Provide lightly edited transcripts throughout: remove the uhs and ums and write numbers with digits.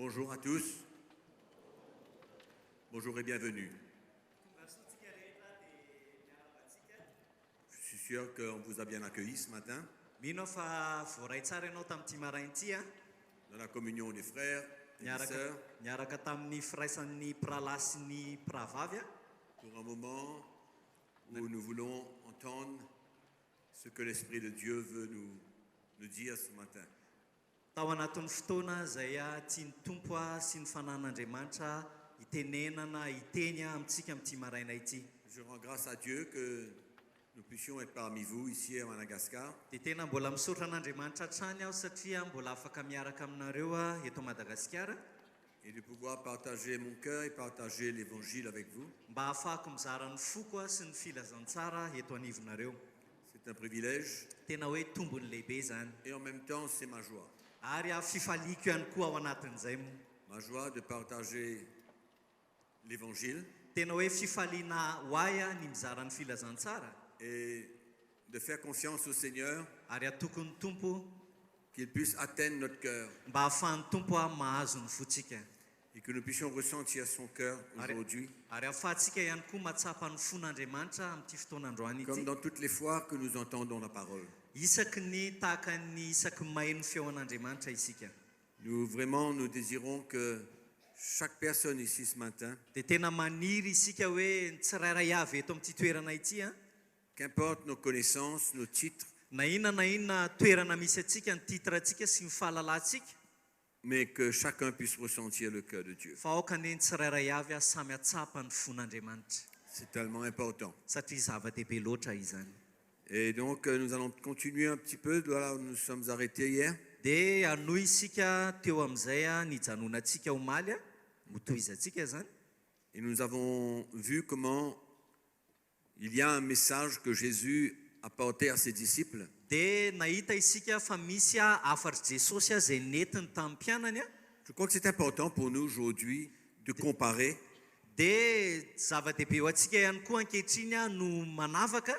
Bonjour à tous. Bonjour et bienvenue. Je suis sûr qu'on vous a bien accueilli ce matin dans la communion des frères et des sœurs pour un moment où nous voulons entendre ce que l'Esprit de Dieu veut nous dire ce matin. Tao anatin'ny fotoana izay tiany tompo sy ny fanan'Andriamanitra itenenana iteny amintsika amin'ity maraina ity. Je rends grâce à Dieu que nous puissions être parmi vous ici à Madagascar. Dia tena mbola misaotra an'Andriamanitra hatrany aho satria mbola afaka miaraka aminareo eto Madagasikara. Et de pouvoir partager mon cœur et partager l'évangile avec vous. Mba ahafahako mizara ny foko sy ny filazantsara eto anivonareo. C'est un privilège. Tena hoe tombony lehibe zany. Et en même temps, c'est ma joie. Ary fifaliako ihany koa ao anatin'izay. Ma joie de partager l'évangile. Tena hoe fifaliana ho ahy ny mizara ny filazantsara. Et de faire confiance au Seigneur. Ary atoko ny tompo. Qu'il puisse atteindre notre cœur. Mba ahafahan'ny tompo mahazo ny fotsika. Et que nous puissions ressentir son cœur aujourd'hui. Ary ahafahantsika ihany koa matsapa ny fon'Andriamanitra amin'ity fotoanandroany ity. Comme dans toutes les fois que nous entendons la parole. Isaky ny tahaka ny isaky maheno ny feon'Andriamanitra isika. Nous désirons que chaque personne ici ce matin. Dia tena maniry isika hoe tsirairay avy eto amin'ity toerana ity. Qu'importe nos connaissances, nos titres. Na inona toerana misy atsika ny titrantsika sy ny fahalalantsika. Mais que chacun puisse ressentir le cœur de Dieu. Fa aokany ny tsirairay avy samy atsapa ny fon'Andriamanitra. C'est tellement important. Satria zava-dehibe loatra izany. Et donc nous allons continuer un petit peu de là où nous sommes arrêtés hier. Dia anoy isika teo amin'izay nijanonantsika omaly motoizantsika zany. Et nous avons vu comment il y a un message que Jésus a porté à ses disciples. Dia nahita isika fa misy afatr'i Jesosy izay netiny tamin'ny mpianany. Je crois que c'est important pour nous aujourd'hui de comparer. Dia zava-dehibe ho antsika ihany koa ankehitriny no manavaka.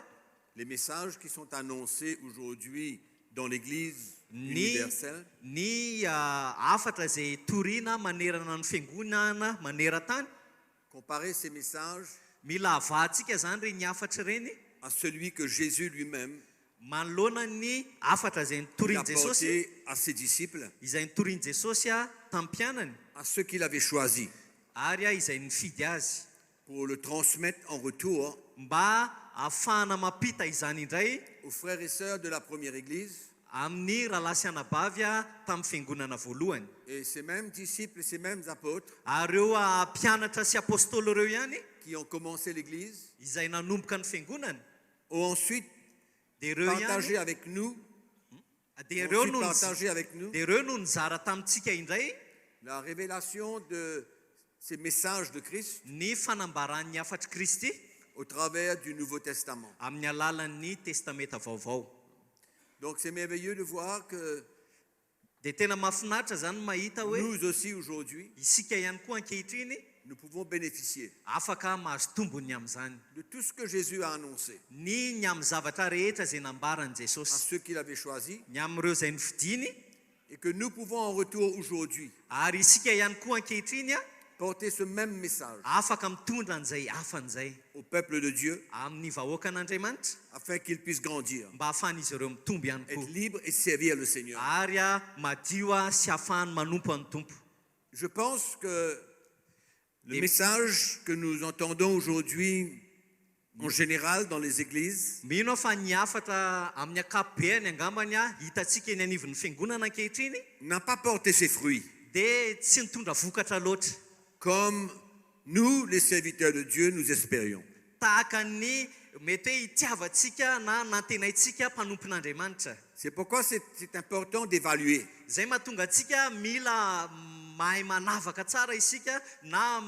Les messages qui sont annoncés aujourd'hui dans l'Église universelle. Ny afatra izay toriana manerana ny fiangonana maneran-tany. Comparer ces messages mila avahantsika zany reny afatra reny à celui que Jésus lui-même manoloana ny afatra izay nitoriany Jesosy à ses disciples, izay nitoriany Jesosy tamin'ny mpianany, à ceux qu'il avait choisis ary izay nifidy azy pour le transmettre en retour mba ahafahana mampita izany indray aux frères et sœurs de la première église. Amin'ny rahalahy sy anabavy tamin'ny fiangonana voalohany. Et ces mêmes disciples, ces mêmes apôtres ary ireo mpianatra sy apôstôly ireo ihany qui ont commencé l'église izay nanomboka ny fiangonana ont ensuite partagé avec nous dia ireo no nizara tamintsika indray la révélation de ces messages de Christ ny fanambaran'ny afatry Kristy au travers du Nouveau Testament. Amin'ny alalan'ny testamenta vaovao. Donc c'est merveilleux de voir que dia tena mahafinaritra zany mahita hoe nous aussi aujourd'hui isika ihany koa ankehitriny nous pouvons bénéficier afaka mahazo tombony amin'izany de tout ce que Jésus a annoncé ny amin'ny zavatra rehetra izay nambarany à Jesosy ceux qu'il avait choisis ny amin'ireo izay nifidiny et que nous pouvons en retour aujourd'hui ary isika ihany koa ankehitriny porter ce même message afaka mitondra an'izay hafan'izay au peuple de Dieu amin'ny vahoakan'Andriamanitra afin qu'ils puissent grandir, mba ahafahan'izy ireo mitombo ihany être koa libres et servir le Seigneur. ary madio sy ahafahany manompo an'ny tompo. Je pense que le message que nous entendons aujourd'hui en général dans les églises mino fa ny afatra amin'ny akapobeany angambany hitatsika eny anivon'ny fiangonana ankehitriny n'a pas porté ses fruits dia tsy nitondra vokatra loatra comme nous, les serviteurs de Dieu, nous espérions. tahaka ny mety hoe itiavantsika na nantenaitsika mpanompon'Andriamanitra. C'est pourquoi c'est important d'évaluer. Zay mahatonga antsika mila mahay manavaka tsara isika na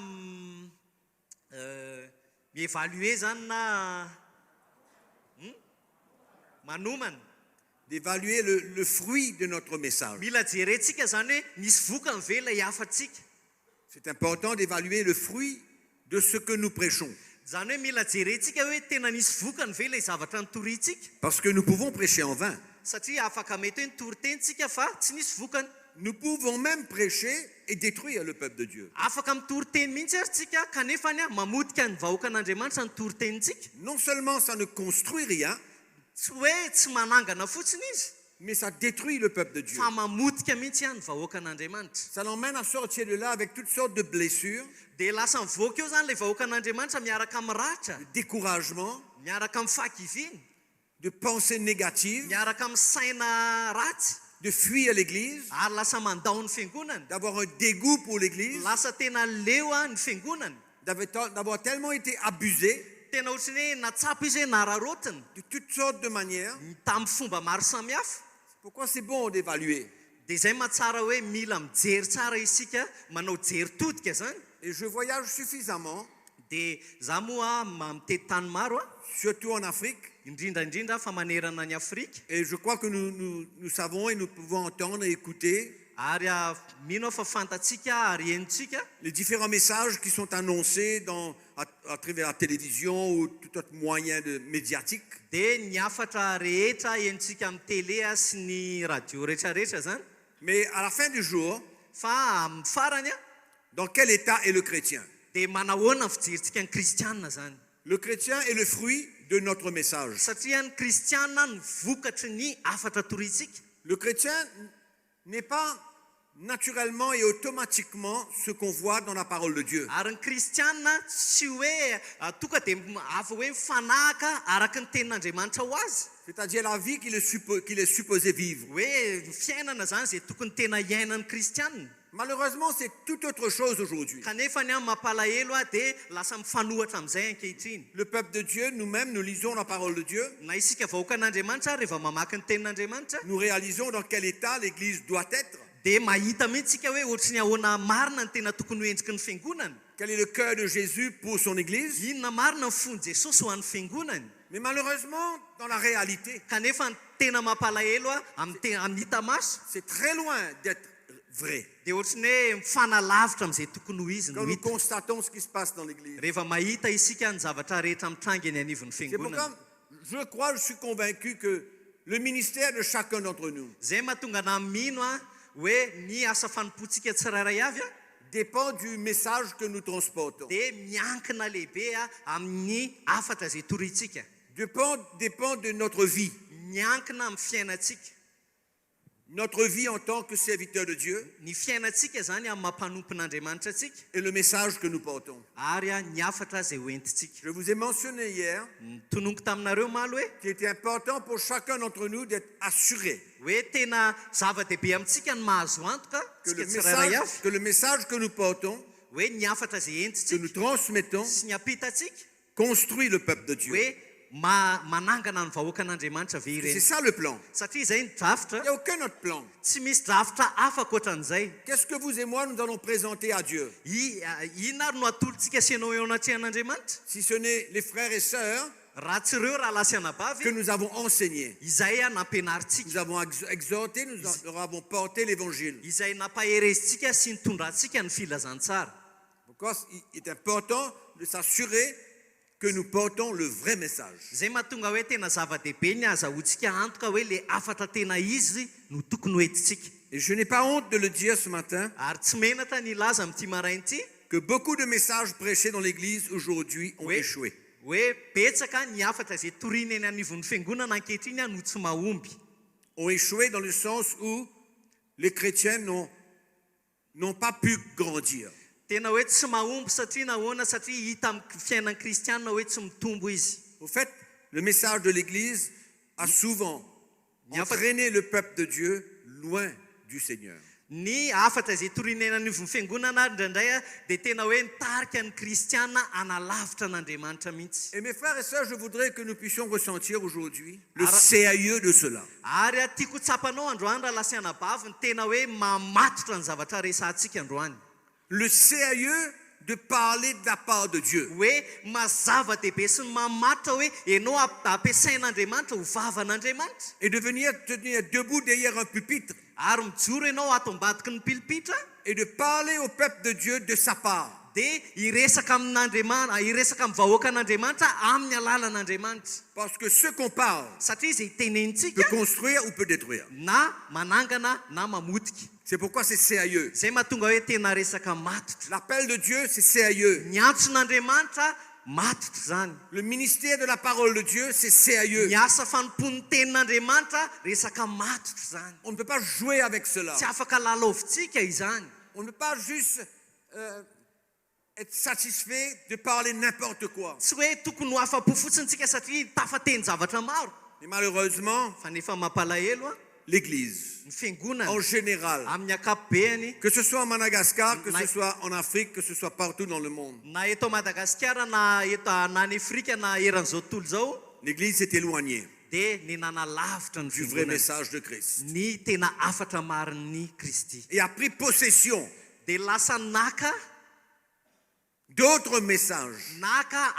mievaluer zany na manomana. D'évaluer le fruit de notre message. Mila jerentsika zany hoe nisy vokany ve ilay afatsika. C'est important d'évaluer le fruit de ce que nous prêchons. Zany hoe mila jerentsika hoe tena nisy vokany ve ilay zavatra nitoritsika. Parce que nous pouvons prêcher en vain. Satria afaka mety hoe nitory tentsika fa tsy nisy vokany. nous pouvons même prêcher et détruire le peuple de Dieu. Afaka mitory-teny mihitsy ary tsika kanefa ny mamotika ny vahoaka an'Andriamanitra ny tory-tenintsika. Non seulement ça ne construit rien, Tsy hoe tsy manangana fotsiny izy, mais ça détruit le peuple de Dieu. fa mamotika mihitsy ny vahoaka an'Andriamanitra. Ça l'emmène à sortir de là avec toutes sortes de blessures, Dia lasa mivoaka eo zany le vahoaka an'Andriamanitra miaraka amin'ny ratra, de découragement, miaraka amin'ny fahakiviana, de pensées négatives, miaraka amin'ny saina ratsy, de fuir l'église, ary lasa mandao ny fiangonana. d'avoir un dégoût pour l'église, Lasa tena leo ny fiangonana. d'avoir tellement été abusé Tena ohatrany hoe natsapa izy hoe nararotiny de toutes sortes de manières. tamin'ny fomba maro samihafa. Pourquoi c'est bon d'évaluer? Dia izay mahatsara hoe mila mijery tsara isika, manao jery todika zany. Et je voyage suffisamment, Dia za moa mitety tany maro surtout en Afrique, indrindraindrindra fa manerana ny Afrika. et je crois que nous savons et nous pouvons entendre et écouter Ary mino fa fantatsika ary henontsika les différents messages qui sont annoncés à travers la télévision ou tout autre moyen médiatique. dia ny afatra rehetra henontsika amin'ny télé sy ny radio rehetrarehetra zany. Mais à la fin du jour, Fa amin'ny farany dans quel état est le chrétien? dia manahoana ny fijerentsika ny kristianina zany. Le chrétien est le fruit de notre message. Satria ny kristianina ny vokatry ny afatra torintsika. Le chrétien n'est pas naturellement et automatiquement ce qu'on voit dans la parole de Dieu. Ary ny kristianina tsy hoe tonga dia afa hoe mifanahaka araka ny tenin'Andriamanitra ho azy. C'est-à-dire la vie qu'il est supposé vivre. Hoe ny fiainana zany izay tokony tena iainan'ny kristianina. Malheureusement, c'est tout autre chose aujourd'hui. Kanefa ny amin'ny mampalahelo dia lasa mifanohatra amin'izay ankehitriny. Le peuple de Dieu, nous-mêmes, nous lisons la parole de Dieu. Na isika vahoakan'Andriamanitra rehefa mamaky ny tenin'Andriamanitra Nous réalisons dans quel état l'Église doit être. dia mahita mihitsy tsika hoe ohatry ny ahoana marina ny tena tokony ho endriky ny fiangonana. Quel est le cœur de Jésus pour son Église. Inona marina ny fon'ny Jesosy ho an'ny fiangonany. Mais malheureusement, dans la réalité, Kanefa ny tena mampalahelo amin'ny hita maso c'est très loin d'être vrai. dia ohatry ny hoe mifanalavitra amin'izay tokony ho izy Quand no nous hita. constatons ce qui se passe dans l'Église. Rehefa mahita isika ny zavatra rehetra mitranga eny anivon'ny C'est fiangonana. pourquoi je suis convaincu que le ministère de chacun d'entre nous Zay mahatonga na mino hoe ny asa fanompoantsika tsirairay avy dépend du message que nous transportons. dia miankina lehibe amin'ny afatra zay torintsika. Dépend de notre vie. Miankina amin'ny fiainantsika. Notre vie en tant que serviteur de Dieu Ny fiainantsika zany amin'ny mampanompon'Andriamanitra antsika et le message que nous portons. ary ny afatra zay hoentintsika. Je vous ai mentionné hier Tononiko taminareo malo qu'il était important pour chacun d'entre nous d'être assuré hoe tena zava-dehibe amintsika ny mahazo antoka que tsika tsirairay avy le message que nous portons, hoe ny afatra zay que entintsika nous transmettons, sy ny apitatsika construit le peuple de Dieu. hoe manangana ny vahoakan'Andriamanitra C'est vereny. ça le plan. Satria zay ny drafitra Il n'y a aucun autre plan. tsy misy drafitra afaka ohatran'izay. Qu'est-ce que vous et moi, nous allons présenter à Dieu? Inona ary no atolontsika asianao eo anatrehan'Andriamanitra? Si ce n'est les frères et sœurs Raha tsy ireo raha lasy que anabavy nous avons enseignés, izay nampianaritsika, nous avons exhorté, nous leur avons porté l'évangile. izay nampaherezintsika sy nitondrantsika ny filazantsara. Pourquoi il est important de s'assurer que nous portons le vrai message. Zay mahatonga hoe tena zava-dehibe ny azahoantsika antoka hoe le afatra tena izy no tokony ho entintsika. Et je n'ai pas honte de le dire ce matin, Ary tsy menatra ny laza amin'ity marain'ity que beaucoup de messages prêchés dans l'Église aujourd'hui ont Oui. échoué. hoe betsaka ny afatra zay toriana eny anivon'ny fiangonana ankehitriny no tsy mahomby. Ont échoué dans le sens où les chrétiens n'ont pas pu grandir. Tena hoe tsy mahomby satria nahoana satria hita amin'ny fiainan'ny kristianina hoe tsy mitombo izy. Au fait, le message de l'Église a souvent entraîné le peuple de Dieu loin du Seigneur. Ny afatra zay toriana eny anivon'ny fiangonana indraindray dia tena hoe nitarika ny kristianina analavitra an'Andriamanitra mihitsy. Et mes frères et sœurs, je voudrais que nous puissions ressentir aujourd'hui le sérieux de cela. Ary tiako tsapanao androany raha lasy anabavy ny tena hoe mamatotra ny zavatra resantsika androany. Le sérieux de parler de la part de Dieu. Hoe mazava-dehibe sy ny mamatotra hoe ianao ampiasain'Andriamanitra ho vavan'Andriamanitra. Et de venir tenir debout derrière un pupitre Ary mijoro ianao ato ambadiky ny pilipitra et de parler au peuple de Dieu de sa part. dia iresaka iresaka amin'ny vahoaka an'Andriamanitra amin'ny alalan'Andriamanitra. Parce que ce qu'on parle Satria izay peut itenentsika construire ou peut détruire. na manangana na mamotika. C'est pourquoi c'est sérieux. Zay mahatonga hoe tena resaka matotra. L'appel de Dieu, c'est sérieux. Ny antson'Andriamanitra matotra zany. Le ministère de la parole de Dieu, c'est sérieux. Ny asa fanompon'ny tenin'Andriamanitra resaka matotra zany. On ne peut pas jouer avec cela. Tsy afaka lalaovintsika izany. On ne peut pas juste être satisfait de parler n'importe quoi. Tsy hoe tokony ho afa-po fotsiny tsika satria tafateny zavatra maro. Et malheureusement, Fa nefa mampalahelo l'Église, ny fiangonana en général, amin'ny ankapobeny, que ce soit à Madagascar, que ce soit en Afrique, que ce soit partout dans le monde, na eto Madagasikara na eto any Afrika na eran'izao tontolo zao, l'Église s'est éloignée dia ny nanalavitra ny du vrai fiangonana, message de Christ ny tena afatra marin'ny Kristy. et a pris possession Dia lasa naka d'autres messages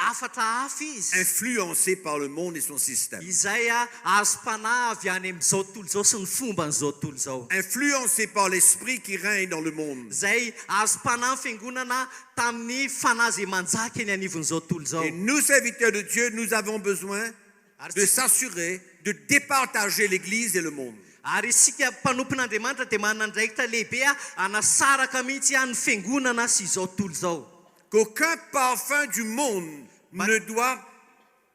afatra hafa izy influencés par le monde et son système, izay azo mpanahy avy any amin'izao tontolo zao sy ny fomban'izao tontolo zao, influencés par l'esprit qui règne dans le monde. izay azo mpanahy ny fiangonana tamin'ny fanahy izay manjaka eny anivon'izao tontolo zao. Et nous, serviteurs de Dieu, nous avons besoin de s'assurer de départager l'Église et le monde. Ary isika mpanompon'Andriamanitra dia manana andraikitra lehibe anasaraka mihitsy ny fiangonana sy izao tontolo zao. Qu'aucun parfum du monde ne doit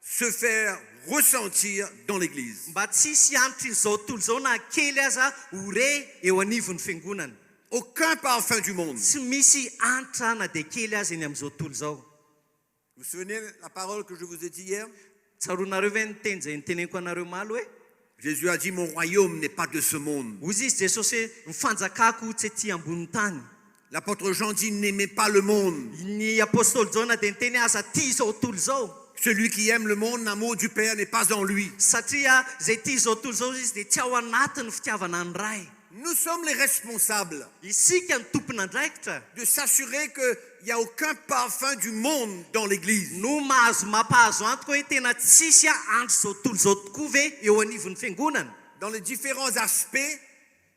se faire ressentir dans l'Église. Mba tsisy anitra izao tontolo zao na kely aza hore eo anivon'ny fiangonana. Aucun parfum du monde. Tsy misy anitra na dia kely aza eny amin'izao tontolo zao. Vous vous souvenez la parole que je vous ai dit hier? Tsaroanareo ve ny teny izay niteneniko anareo malo hoe Jésus a dit, mon royaume n'est pas de ce monde. hozy izy Jesosy hoe ny fanjakako tsy aty ambony tany. L'apôtre Jean dit, n'aimez pas le monde. Ny apôstôly Jaona dia niteny aza tia izao tontolo zao. Celui qui aime le monde, l'amour du Père n'est pas en lui. Satria zay tia izao tontolo zao izy dia tsy ao anatiny fitiavana ny ray. Nous sommes les responsables Isika ny tompon'andraikitra de s'assurer qu'il n'y a aucun parfum du monde dans l'Église. no mampahazo antoka hoe tena tsisy andro izao tontolo zao tokoa ve eo anivon'ny fiangonana. Dans les différents aspects,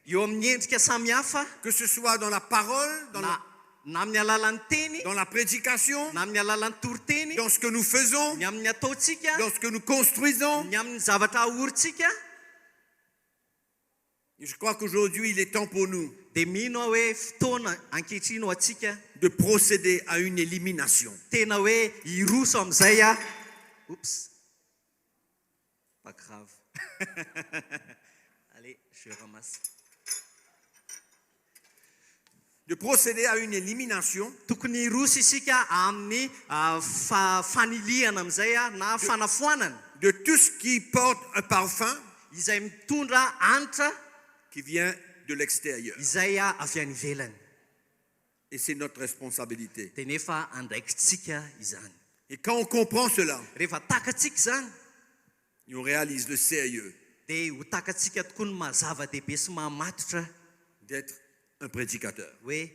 Eo amin'ny endrika samihafa, que ce soit dans la parole, na amin'ny alalan'ny teny, dans la prédication, na amin'ny alalan'ny toriteny, dans ce que nous faisons, ny amin'ny ataontsika, dans ce que nous construisons. ny amin'ny zavatra ahoritsika. Et je crois qu'aujourd'hui, il est temps pour nous Dia mino aho hoe fotoana ankehitriny ho atsika de procéder à une élimination. tena hoe hiroso amin'izay Oups. Pas grave. Allez, je ramasse. De procéder à une élimination Tokony hiroso isika amin'ny faniliana amin'izay na fanafoanana de tout ce qui porte un parfum izay mitondra anitra qui vient de l'extérieur. izay avy any ivelany. Et c'est notre responsabilité. Dia nefa andraikitsika izany. Et quand on comprend cela, Rehefa takatsika izany on réalise le sérieux dia ho takatsika tokoa ny mahazava-dehibe sy mahamatotra d'être un prédicateur, hoe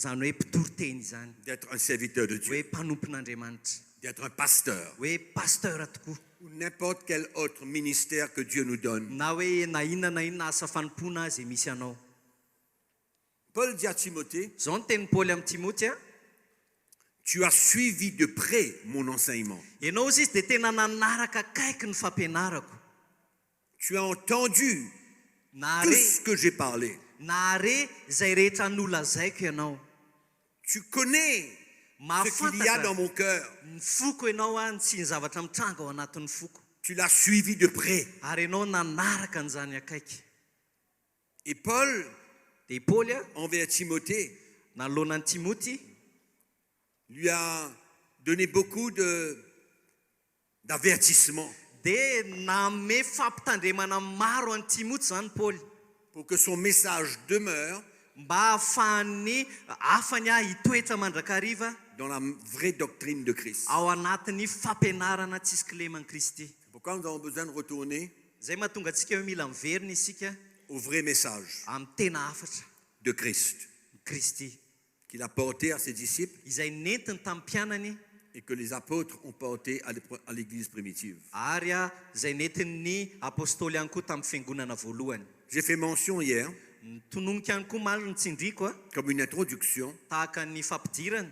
zany hoe mpitory-teny izany, d'être un serviteur de hoe Dieu, mpanompon'Andriamanitra, d'être un pasteur hoe pasteur tokoa, ou n'importe quel autre ministère que Dieu nous donne. na hoe na inona asa fanompona izay misy anao. Paul dit à Timothée, Zao ny tenin'ny Paoly amin'ny Timothée, tu as suivi de près mon enseignement. ianao izy dia tena nanaraka akaiky ny fampianarako. Tu as entendu Na tout re ce que j'ai parlé. izay rehetra nolazaiko ianao. Tu connais ce qu'il y a dans Mahafantatra mon cœur. ny foko ianao tsy ny zavatra mitranga ao anatin'ny foko. Tu l'as suivi de près. Ary ianao nanaraka an'izany akaiky. Et Paul, Dia Paoly envers Timothée, nanoloanan'ny Timoty lui a donné beaucoup d'avertissements dia nanome fampitandremana maro an'ny Timoty zany Paoly, pour que son message demeure mba ahafahany afany hitoetra mandrakariva dans la vraie doctrine de Christ. ao anatin'ny fampianarana tsisy kileman'i Kristy. C'est pourquoi nous avons besoin de retourner Zay mahatonga antsika hoe mila miverina isika au vrai message amin'ny tena afatra de Christ Kristy qu'il a porté à ses disciples izay nentiny tamin'ny mpianany et que les apôtres ont porté à l'église primitive. ary izay nentin'ny apôstôly ihany koa tamin'ny fiangonana voalohany. J'ai fait mention hier, Tononiko ihany koa malo ny tsindriko comme une introduction, tahaka ny fampidirana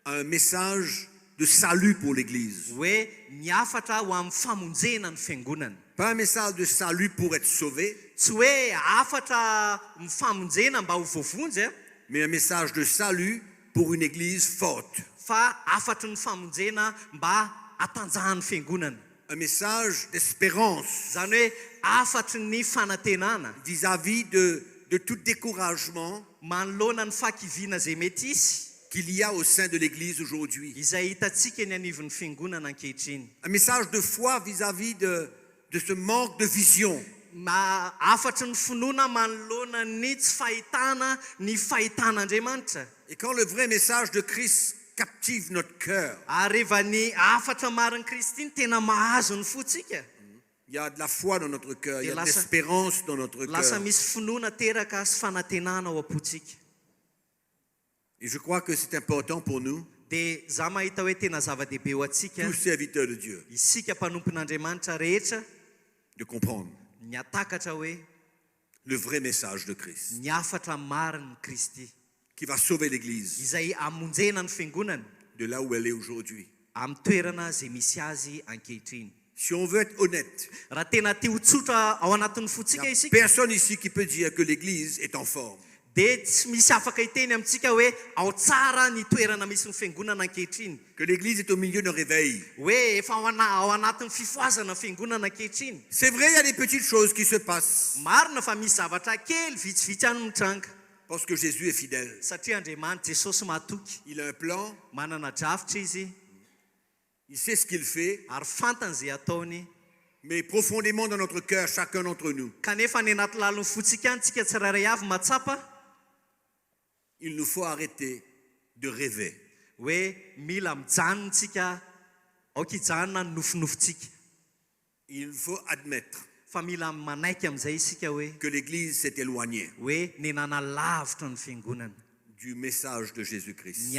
a un message de salut pour l'Église. hoe niafatra ho amin'ny famonjena ny fiangonana. Pas un message de salut pour être sauvé, Tsy hoe afatra mifamonjena mba ho voavonjy a, mais un message de salut pour une Église forte. fa afatry ny famonjena mba hatanjahan'ny fiangonana. Un message d'espérance Zany hoe afatry ny fanantenana vis-à-vis de tout découragement manoloana ny fakiviana zay mety isy qu'il y a au sein de l'Église aujourd'hui. izay hitantsika eny anivon'ny fiangonana ankehitriny. Un message de foi vis-à-vis de ce manque de vision. Afatry ny finoana manoloana ny tsy fahitana ny fahitan'Andriamanitra. Et quand le vrai message de Christ captive notre cœur, Ary rehefa ny afatra marin'i Kristy iny tena mahazo ny fotsika, il y a de la foi dans notre cœur, il y a de Lasa- l'espérance dans notre lasa cœur. misy finoana teraka sy fanantenana ao am-potsika. Et je crois que c'est important pour nous, Dia za mahita hoe tena zava-dehibe ho antsika, tous serviteurs de Dieu, isika mpanompon'Andriamanitra rehetra, de comprendre ny atakatra hoe le vrai message de Christ ny afatra marin'i Kristy qui va sauver l'Église izay amonjena ny fiangonana de là où elle est aujourd'hui. amin'ny toerana zay misy azy ankehitriny. Si on veut être honnête, Raha tena tia ho tsotra ao anatin'ny il fotsika n'y a isika, personne ici qui peut dire que l'Église est en forme. dia tsy misy afaka hiteny amintsika hoe ao tsara ny toerana misy ny fiangonana ankehitriny, Que l'Église est au milieu d'un réveil. hoe efa ao anatin'ny fifoazana fiangonana ankehitriny. C'est vrai, il y a des petites choses qui se passent Marina fa misy zavatra kely vitsivitsy any mitranga, parce que Jésus est fidèle. satria Andriamanitra Jesosy mahatoky, Il a un plan, manana drafitra izy il sait ce qu'il fait, ary fantany zay ataony. mais profondément dans notre cœur, chacun d'entre nous, Kanefa ny anaty lalon'ny fotsika any tsika tsirairay avy matsapa il nous faut arrêter de rêver. hoe mila mijanona tsika aoka hijanona ny nofinofitsika, Il faut admettre fa mila manaiky amin'izay isika que l'Église s'est éloignée hoe nenana lavitra ny fiangonana, du message de Jésus-Christ. ny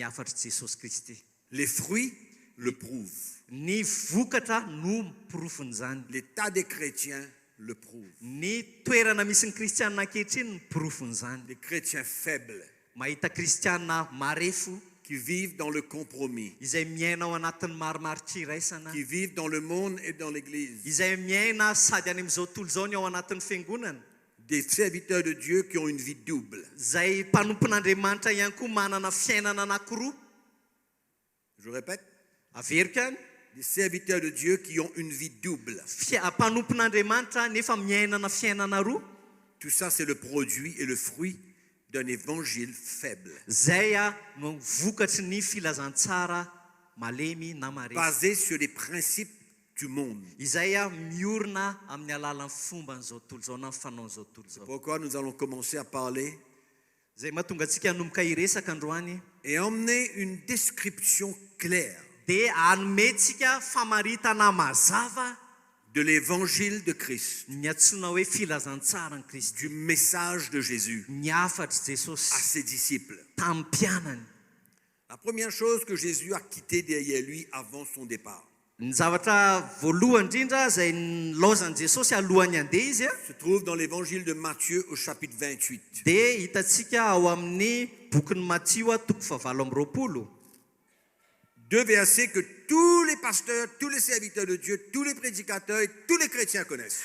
afatry Jesosy Kristy. Les fruits le prouvent. Ny vokatra no mpirofon'izany, L'état des chrétiens le prouve. ny toerana misy ny kristianina ankehitriny no mpirofon'izany. Les chrétiens faibles Mahita kristianina marefo qui vivent dans le compromis, izay miaina ao anatin'ny marimaritsiraisana, qui vivent dans le monde et dans l'Église. izay miaina sady any amin'izao tontolo izao ny ao anatin'ny fiangonana, Des serviteurs de Dieu qui ont une vie double. izay mpanompon'Andriamanitra ihany koa manana fiainana anankiroa. Je répète, Averiko any, des serviteurs de Dieu qui ont une vie double. mpanompon'Andriamanitra nefa miainana fiainana roa. Tout ça, c'est le produit et le fruit d'un évangile faible, Zay no vokatry ny filazantsara malemy na marefo, basé sur les principes du monde. izay miorina amin'ny alalan'ny fomban'izao tontolo izao na ny fanaon'izao tontolo izao. Pourquoi nous allons commencer à parler Zay mahatonga antsika hanomboka hiresaka androany, et emmener une description claire dia anomentsika famaritana mazava de l'évangile de Christ, ny antsoina hoe filazantsara ny Kristy, du message de Jésus ny afatry à Jesosy ses disciples. tamin'ny mpianany. La première chose que Jésus a quittée derrière lui avant son départ Ny zavatra voalohany indrindra zay nilaozan'i Jesosy alohany handeha izy se trouve dans l'évangile de Matthieu au chapitre 28. dia hitantsika ao amin'ny bokin'ny Mattio toko 7:20. Deux versets que tous les pasteurs, tous les serviteurs de Dieu, tous les prédicateurs et tous les chrétiens connaissent.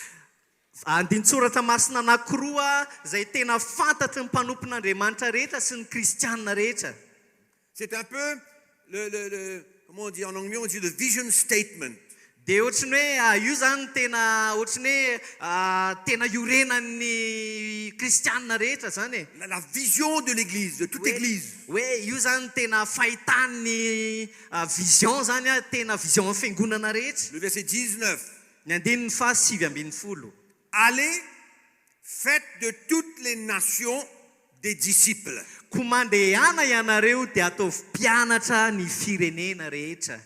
Andin-tsoratra masina anankiroa zay tena fantatry ny mpanompon'Andriamanitra rehetra sy ny kristianina rehetra. C'est un peu comment on dit en anglais, on dit le vision statement. Dia ohatrany hoe io zany tena ohatrany hoe tena iorenan'ny kristianina rehetra zany e. La vision de l'Église, de toute Église. Hoe io zany tena fahitan'ny vision zany tena vision amin'ny fiangonana rehetra. Le verset 19. Ny andininy 7:20. Allez, faites de toutes les nations des disciples. Koa mandehana ianareo dia ataovy mpianatra ny firenena rehetra.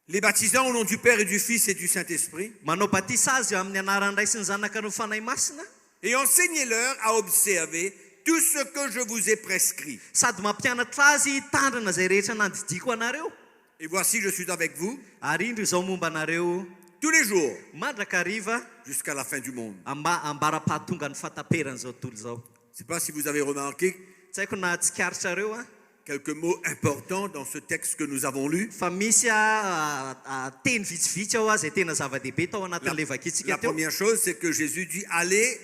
Les baptisant au nom du Père et du Fils et du Saint-Esprit. Manao batisa azy amin'ny anaran'ny Ray sy ny Zanaka ny fanahy masina. Et enseignez-leur à observer tout ce que je vous ai prescrit. Sady mampianatra azy tandrina zay rehetra nandidiko anareo. Et voici, je suis avec vous Ary indro izao momba anareo tous les jours mandrakariva jusqu'à la fin du monde. ambara-pahatonga ny fataperan'izao tontolo izao. Je ne sais pas si vous avez remarqué, Tsy haiko na tsikaritra reo quelques mots importants dans ce texte que nous avons lu. Fa misy teny vitsivitsy ao zay tena zava-dehibe tao anatin'ilay vakitsika La teo. première chose, c'est que Jésus dit allez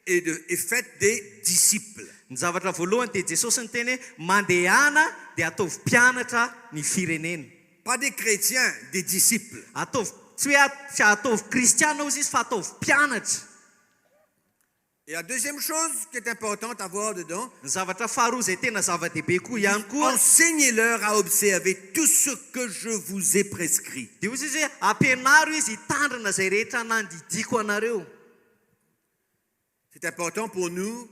et faites des disciples. Ny zavatra voalohany dia Jesosy ny teny hoe mandehana dia ataovy mpianatra ny firenena. Pas des chrétiens, des disciples. Ataovy tsy hoe ataovy kristiana izy fa ataovy mpianatra. Et la deuxième chose qui est importante à voir dedans, Ny zavatra faharoa zay tena zava-dehibe koa ihany koa enseignez-leur à observer tout ce que je vous ai prescrit. dia ozy izy hoe ampianaro izy hitandrina zay rehetra nandidiko anareo. C'est important pour nous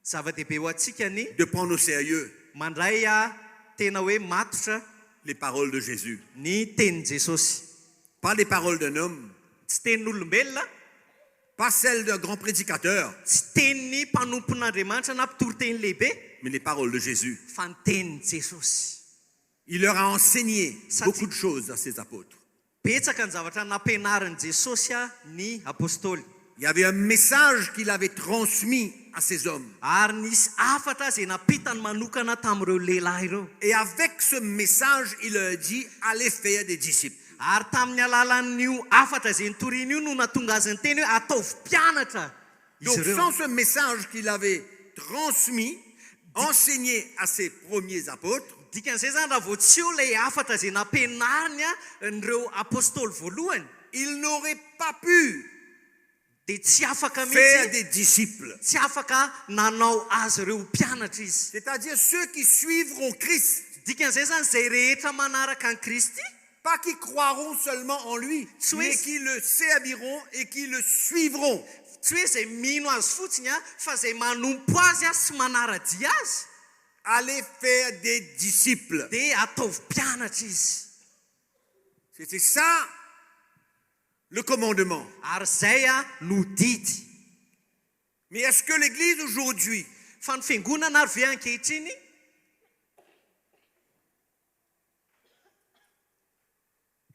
Zava-dehibe ho antsika ny de prendre au sérieux mandray tena hoe matotra les paroles de Jésus. ny tenin Jesosy. Pas les paroles d'un homme, Tsy tenin'olombelona, pas celles d'un grand prédicateur, tsy tenin'ny mpanompon'Andriamanitra na mpitory-teny lehibe, mais les paroles de Jésus. fa ny tenin Jesosy. Il leur a enseigné Ça beaucoup dit- de choses à ses apôtres. Betsaka ny zavatra nampianarin'i Jesosy ny apôstôly. Il y avait un message qu'il avait transmis à ces hommes. Ary nisy afatra zay napitany manokana tamin'ireo lehilahy ireo. Et avec ce message, il leur dit allez faire des disciples. Ary tamin'ny alalan'io afatra zay nitoriana io no natonga azy ny teny hoe ataovy mpianatra Donc izy ireo. sans ce message qu'il avait transmis, enseigné à ses premiers apôtres, Dikan'izay zany raha vao tsy eo ilay afatra zay nampianariny nireo apôstôly voalohany ils n'auraient pas pu dia tsy afaka faire mihitsy, des disciples. tsy afaka nanao azy ireo mpianatra izy. C'est-à-dire ceux qui suivront Christ, Dikan'izay zany zay rehetra manaraka an Kristy, pas qui croiront seulement en lui, Suisse. mais qui le serviront et qui le suivront. tsy hoe zay mino azy fotsiny fa zay manompo azy sy manaradia azy Allez faire des disciples. dia ataovy mpianatra izy. C'était ça le commandement. Ary zay no didy. Mais est-ce que l'Église aujourd'hui Fa ny fiangonana ary ve ankehitriny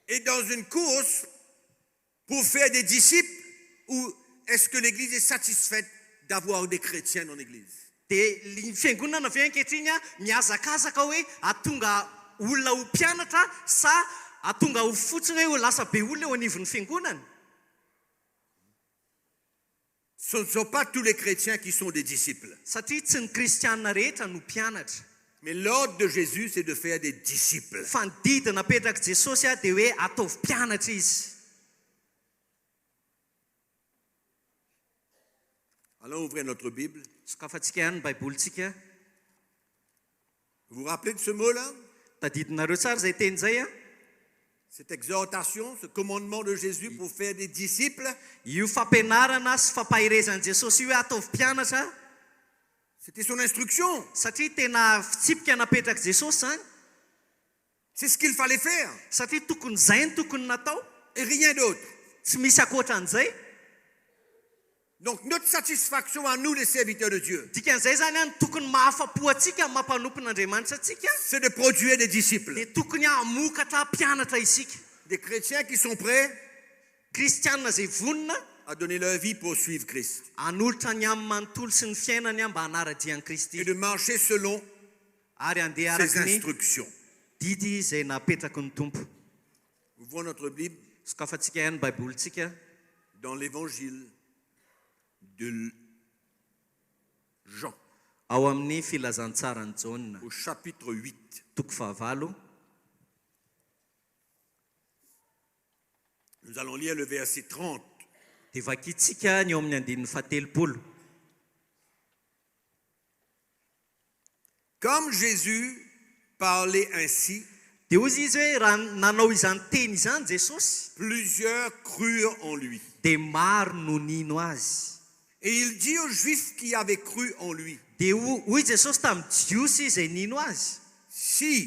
est dans une course pour faire des disciples ou est-ce que l'Église est satisfaite d'avoir des chrétiens dans l'Église? dia ny fiangonana ve ankehitriny miazakazaka hoe atonga olona ho mpianatra sa atonga ho fotsiny hoe ho lasa be olona eo anivon'ny fiangonana? Ce ne sont pas tous les chrétiens qui sont des disciples. Satria tsy ny kristianina rehetra no mpianatra. Mais l'ordre de Jésus, c'est de faire des disciples. Fa ny didy napetraka Jesosy dia hoe ataovy mpianatra izy. Allons ouvrir notre Bible. Sokafantsika ihany ny baibolitsika. Vous vous rappelez de ce mot-là? Tadidinareo tsara zay teny zay Cette exhortation, ce commandement de Jésus pour faire des disciples, io fampianarana sy fampahirezan'i Jesosy io hoe ataovy mpianatra, c'était son instruction. satria tena fitsipika napetraka Jesosy zany. C'est ce qu'il fallait faire Satria tokony zay ny tokony natao, et rien d'autre. tsy misy akoatran'izay. Donc notre satisfaction à nous, les serviteurs de Dieu, Dikan'izay zany ny tokony mahafapo antsika mampanopin'Andriamanitra antsika c'est de produire des disciples. dia tokony hamokatra mpianatra isika. Des chrétiens qui sont prêts Kristianina zay vonona à donner leur vie pour suivre Christ hanolotra ny amin'ny manontolo sy ny fiainany mba hanaradian'i Kristy et de marcher selon ary handeha ses araka ny instructions. didy zay napetraka ny tompo. Ouvrons notre Bible Sokafantsika ihany baibolitsika dans l'évangile de Jean, ao amin'ny filazantsarany Jaona au chapitre 8. toko fahavalo. Nous allons lire le verset 30. Dia vakitsika ny eo amin'ny andinin'ny fahatelopolo. Comme Jésus parlait ainsi, Dia ozy izy hoe raha nanao izany teny izany Jesosy plusieurs crurent en lui. dia maro no nino azy. Et il dit aux Juifs qui avaient cru en lui, Dia hoy Jesosy tamin'ny jiosy zay nino azy, si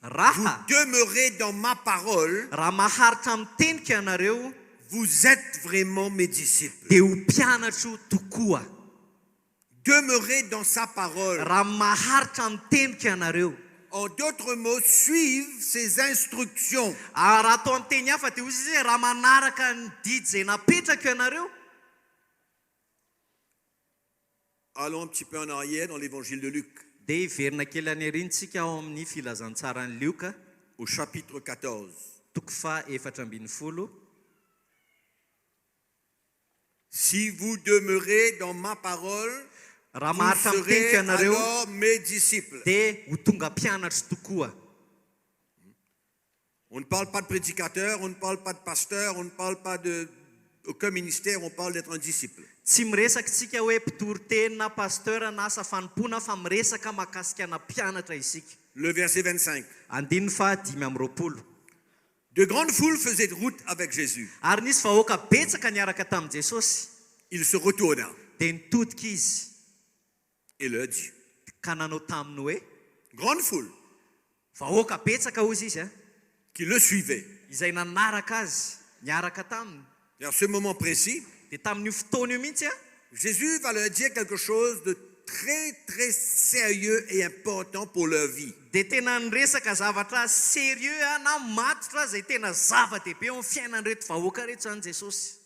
vous raha demeurez dans ma parole, raha maharitra amin'ny tenika ianareo vous êtes vraiment mes disciples. dia ho mpianatro tokoa. Demeurez dans sa parole. Raha maharitra amin'ny tenika ianareo. En d'autres mots, suivre ses instructions. Raha atao amin'ny teny hafa dia ozy izy hoe raha manaraka ny didy zay napetraka ianareo. Allons un petit peu en arrière dans l'évangile de Luc. dia hiverina kely any arintsika ao amin'ny filazantsarany lioka au chapitre 14. toko fa 14. Si vous demeurez dans ma parole, raha vous maharitra mitenika serez ianareo alors mes disciples. dia ho tonga mpianatra tokoa. On ne parle pas de prédicateur, on ne parle pas de pasteur, on ne parle pas d'aucun ministère, on parle d'être un disciple. Tsy miresaka isika hoe mpitory-teny na pasteur na asa fanompona fa miresaka mahakasika na mpianatra isika. Le verset 25. Andiny fa 5:20. De grandes foules faisaient route avec Jésus. Ary nisy vahoaka betsaka niaraka tamin'i Jesosy Il se retourna dia nitodika izy et leur dit, ka nanao taminy hoe grande foule vahoaka betsaka hozy izy qui le suivait. izay nanaraka azy niaraka taminy. Et à ce moment précis, dia tamin'io fotoana io mihitsy Jésus va leur dire quelque chose de très, très sérieux et important pour leur vie. dia tena niresaka zavatra sérieux na matitra zay tena zava-dehibe eo amin'ny fiainan'ireto vahoaka reto zany Jesosy.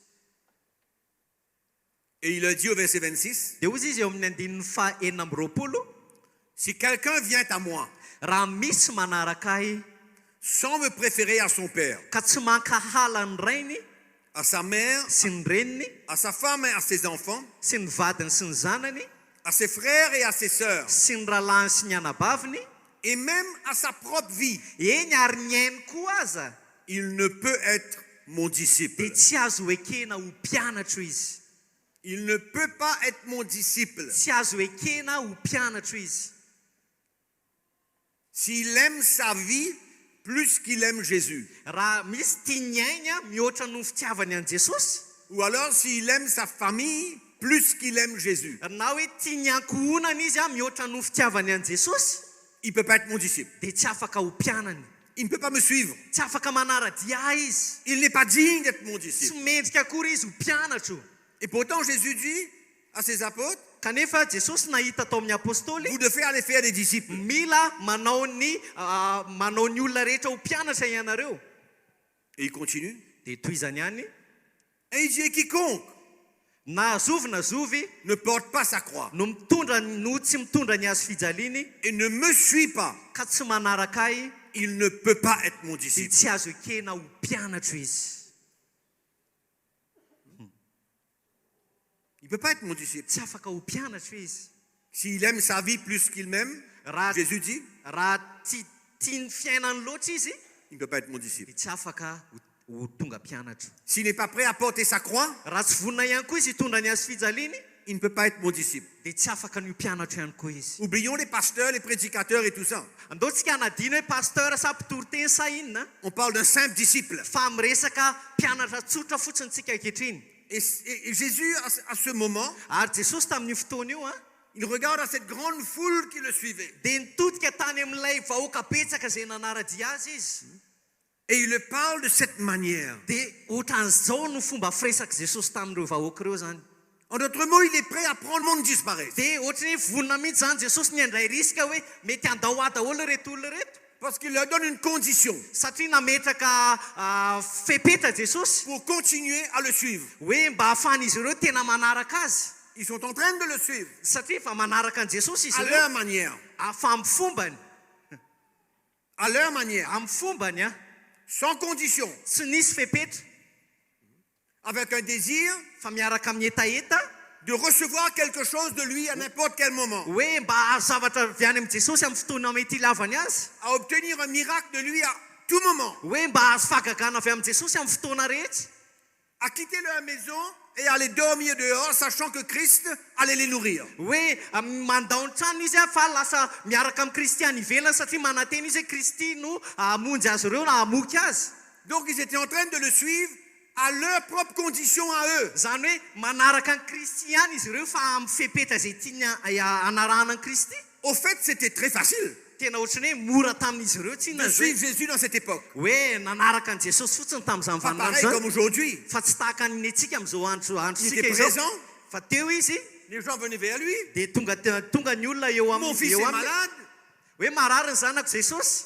Et il leur dit au verset 26, dia hozy izy eo amin'ny andininy fa 20. si quelqu'un vient à moi raha misy manaraka ahy sans me préférer à son père, ka tsy mankahala ny rainy à sa mère, sy ny reniny à sa femme et à ses enfants, sy ny vadiny sy ny zanany à ses frères et à ses sœurs, sy ny rahalahy sy ny anabaviny et même à sa propre vie, eny ary ny ainy koa aza il ne peut être mon disciple. dia tsy azo ekena ho mpianatra izy. Il ne peut pas être mon disciple. Tsy azo ekena ho mpianatra izy S'il aime sa vie plus qu'il aime Jésus. raha misy tiany ainy mihoatra no fitiavany an Jesosy, Ou alors s'il aime sa famille plus qu'il aime Jésus. na hoe tiany ankohonana izy mihoatra no fitiavany an Jesosy, Il ne peut pas être mon disciple. dia tsy afaka ho mpianany, Il ne peut pas me suivre. tsy afaka manara-dia izy, Il n'est pas digne d'être mon tsy disciple. mendrika akory izy ho mpianatra. Et pourtant Jésus dit à ses apôtres, Kanefa Jesosy nahita tao amin'ny apôstôly vous devez aller faire des disciples. mila manao ny olona rehetra ho mpianatra ianareo. Et il continue. Dia toy izany ihany Et il dit, et quiconque na zovy ne porte pas sa croix no tsy mitondra ny azo fijaliany et ne me suit pas, ka tsy manaraka ahy il ne peut pas être mon dia disciple. tsy azo ekena ho mpianatra izy. Il ne peut pas être mon disciple. Tsy afaka ho mpianatra izy. S'il aime sa vie plus qu'il m'aime, Raha Jésus dit, raha tsy tiany fiainany loatra izy il ne peut pas être mon disciple. dia tsy afaka ho tonga mpianatra. S'il n'est pas prêt à porter sa croix, Raha tsy vonina ihany koa izy hitondra ny azo fijaliany il ne peut pas être mon disciple. dia tsy afaka ny mpianatra ihany koa izy. Oublions les pasteurs, les prédicateurs et tout ça. Andao tsika hanadina hoe pasteur sa mpitory-teny sa inona On parle d'un simple disciple. fa miresaka mpianatra tsotra fotsiny tsika ankehitriny. Et Jésus, à ce moment, Ary Jesosy tamin'io fotoana io il regarde à cette grande foule qui le suivait. dia nitodika tany amin'ilay vahoaka betsaka izay nanaradia azy izy. Et il le parle de cette manière. Dia ohatran'izao no fomba firesaka Jesosy tamin'ireo vahoaka ireo zany. En d'autres mots, il est prêt à prendre le monde disparaître. Dia ohatran'ny hoe vonona mihitsy zany Jesosy ny andray risika hoe mety handao daholo reto olona reto. Parce qu'il leur donne une condition Satria nametraka fepetra Jesosy pour continuer à le suivre. hoe mba ahafahan'izy ireo tena manaraka azy. Ils sont en train de le suivre Satria efa manaraka an Jesosy izy à ireo leur manière. fa amin'ny fombany. À leur manière. Amin'ny fombany Sans condition. tsy nisy fepetra Avec un désir fa miaraka amin'ny etaeta de recevoir quelque chose de lui à n'importe quel moment. hoe mba zavatra avy any amin'ny Jesosy amin'ny fotoana mety ilavany azy, À obtenir un miracle de lui à tout moment. hoe mba azo fahagagana avy amin'ny Jesosy amin'ny fotoana rehetra, À quitter leur maison et aller dormir dehors, sachant que Christ allait les nourrir. hoe mandao ny tranony izy fa lasa miaraka amin'ny Kristy any ivelany satria mananteny izy hoe Kristy no hamonjy azy ireo na hamoky azy. Donc ils étaient en train de le suivre à leurs propres conditions à eux. Zany hoe manaraka ny Kristy ihany izy ireo fa amin'ny fepetra izay tiany anarahana ny Kristy. Au fait, c'était très facile Tena ohatrany hoe mora tamin'izy ireo tsy de na suivre Jésus dans cette époque. hoe nanaraka ny Jesosy fotsiny tamin'izany Pas vaninandro pareil zany, comme aujourd'hui. fa tsy tahaka ny antsika amin'izao andro Il androsika était izao. présent, Fa teo izy les gens venaient vers lui. dia tonga ny olona eo Mon fils est aminy malade, hoe marary ny zanako Jesosy,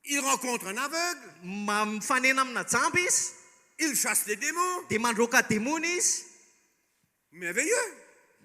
il rencontre un aveugle, mifanena amina jamba izy il chasse les démons. dia mandroaka demony izy. Merveilleux.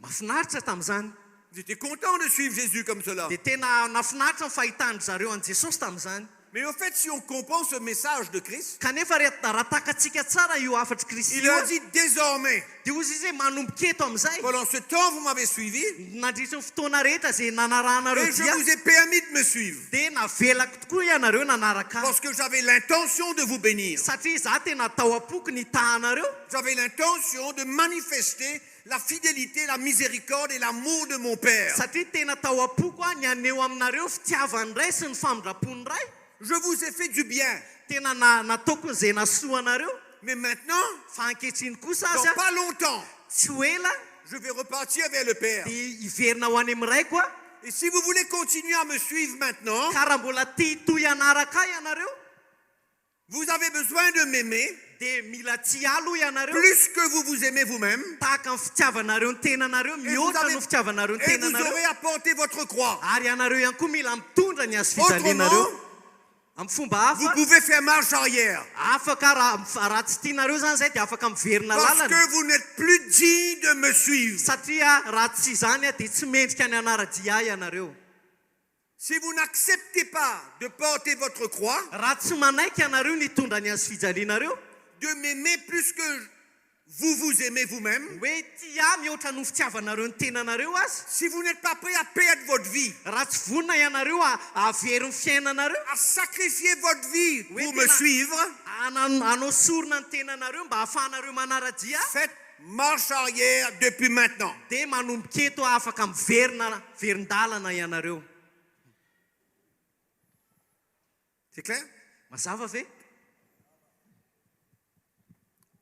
Mahafinaritra tamin'izany. J'étais content de suivre Jésus comme cela. dia tena nafinaritra ny fahitandry zareo an Jesosy tamin'izany. Mais au fait, si on comprend ce message de Christ, Kanefa raha takatsika tsara io afatry Kristy il io leur dit désormais, dia ozy izy hoe manomboka eto amin'izay pendant ce temps, vous m'avez suivi nandritra ny fotoana rehetra izay nanarahanareo et je dia vous ai permis de me suivre dia navelako tokoa ianareo nanaraka parce que j'avais l'intention de vous bénir. satria za tena tao am-poko ny tahanareo J'avais l'intention de manifester la fidélité, la miséricorde et l'amour de mon Père. satria tena tao am-poko a ny aneho aminareo fitiavany ray sy ny famindrapony ray Je vous ai fait du bien. tena nataoko izay nasoa anareo Mais maintenant, fa ankehitriny kosa azy dans a pas longtemps, tsy ho ela je vais repartir vers le Père. dia hiverina ho any amin'ray koa Et si vous voulez continuer à me suivre maintenant, ka raha mbola tia toy anaraka ianareo vous avez besoin de m'aimer dia mila tsy alo ianareo plus que vous vous aimez vous-même. tahaka ny fitiavanareo ny tenanareo mihoatra no fitiavanareo ny Et vous tenanareo aurez à porter votre croix. ary ianareo ihany koa mila mitondra ny azo fijalianareo Autrement, amin'ny fomba vous hafa pouvez faire marche arrière. afaka raha tsy tianareo zany zay dia afaka miverina Parce lalana que vous n'êtes plus digne de me suivre. satria raha tsy zany a dia tsy mendrika ny anara-dia ianareo Si vous n'acceptez pas de porter votre croix, raha tsy manaiky ianareo nitondra ny azo fijalianareo de m'aimer plus que vous vous aimez vous-même, hoe tia mihoatra no fitiavanareo ny tenanareo azy si vous n'êtes pas prêt à perdre votre vie, raha tsy vonina ianareo avery ny fiainanareo à sacrifier votre vie Oui, pour me Tina. suivre, anao sorona ny tenanareo mba ahafahanareo manara-dia faites marche arrière depuis maintenant. dia manomboka eto afaka miverina verin-dalana ianareo C'est clair? mazava ve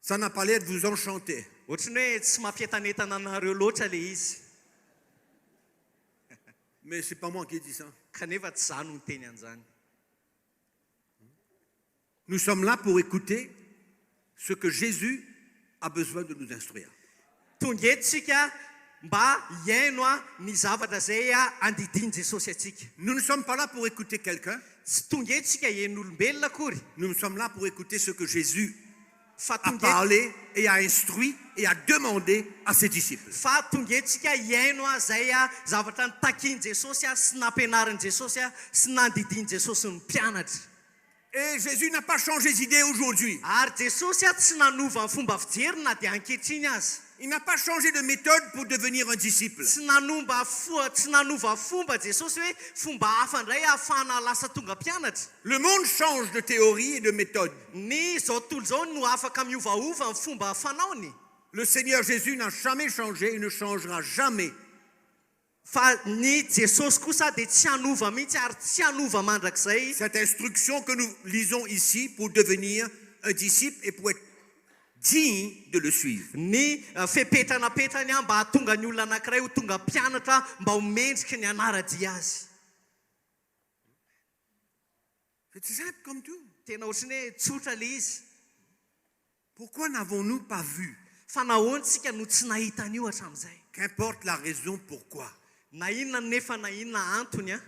Ça n'a pas l'air de vous enchanter. ohatrany hoe tsy mampientanetana anareo loatra le izy Mais c'est pas moi qui dis ça. kanefa tsy za no niteny an'izany Nous sommes là pour écouter ce que Jésus a besoin de nous instruire. tonga etontsika mba hiaino a ny zavatra zay a andidiny Jesosy atsika Nous ne sommes pas là pour écouter quelqu'un. tsy tonga etontsika hiain'olombelona akory Nous sommes là pour écouter ce que Jésus fa a tonga parlé et a instruit et a demandé à ses disciples. fa tonga etontsika hiaino a zay a zavatra nitakiany Jesosy a sy nampianarin' Jesosy a sy nandidiny Jesosy ny mpianatra Et Jésus n'a pas changé d'idée aujourd'hui. ary Jesosy a tsy nanova ny fomba fijery na dia ankehitriny azy Il n'a pas changé de méthode pour devenir un disciple. tsy nanova fomba Jesosy hoe fomba hafa indray ahafahana lasa tonga mpianatra Le monde change de théorie et de méthode. ny zao tontolo zao no afaka miovaova ny fomba fanaony Le Seigneur Jésus n'a jamais changé et ne changera jamais. fa ny Jesosy kosa dia tsy hanova mihitsy ary tsy hanova mandrakizay Cette instruction que nous lisons ici pour devenir un disciple et pour être digne de le suivre. ny fepetranapetany a mba hahatonga ny olona anankiray ho tonga mpianatra mba ho mendriky ny anara-dia azy C'est simple comme tout. tena ohatrany hoe tsotra le izy Pourquoi n'avons-nous pas vu? fa nahoantsika no tsy nahita an'io hatramin'izay Qu'importe la raison pourquoi. na inona nefa na inona antony a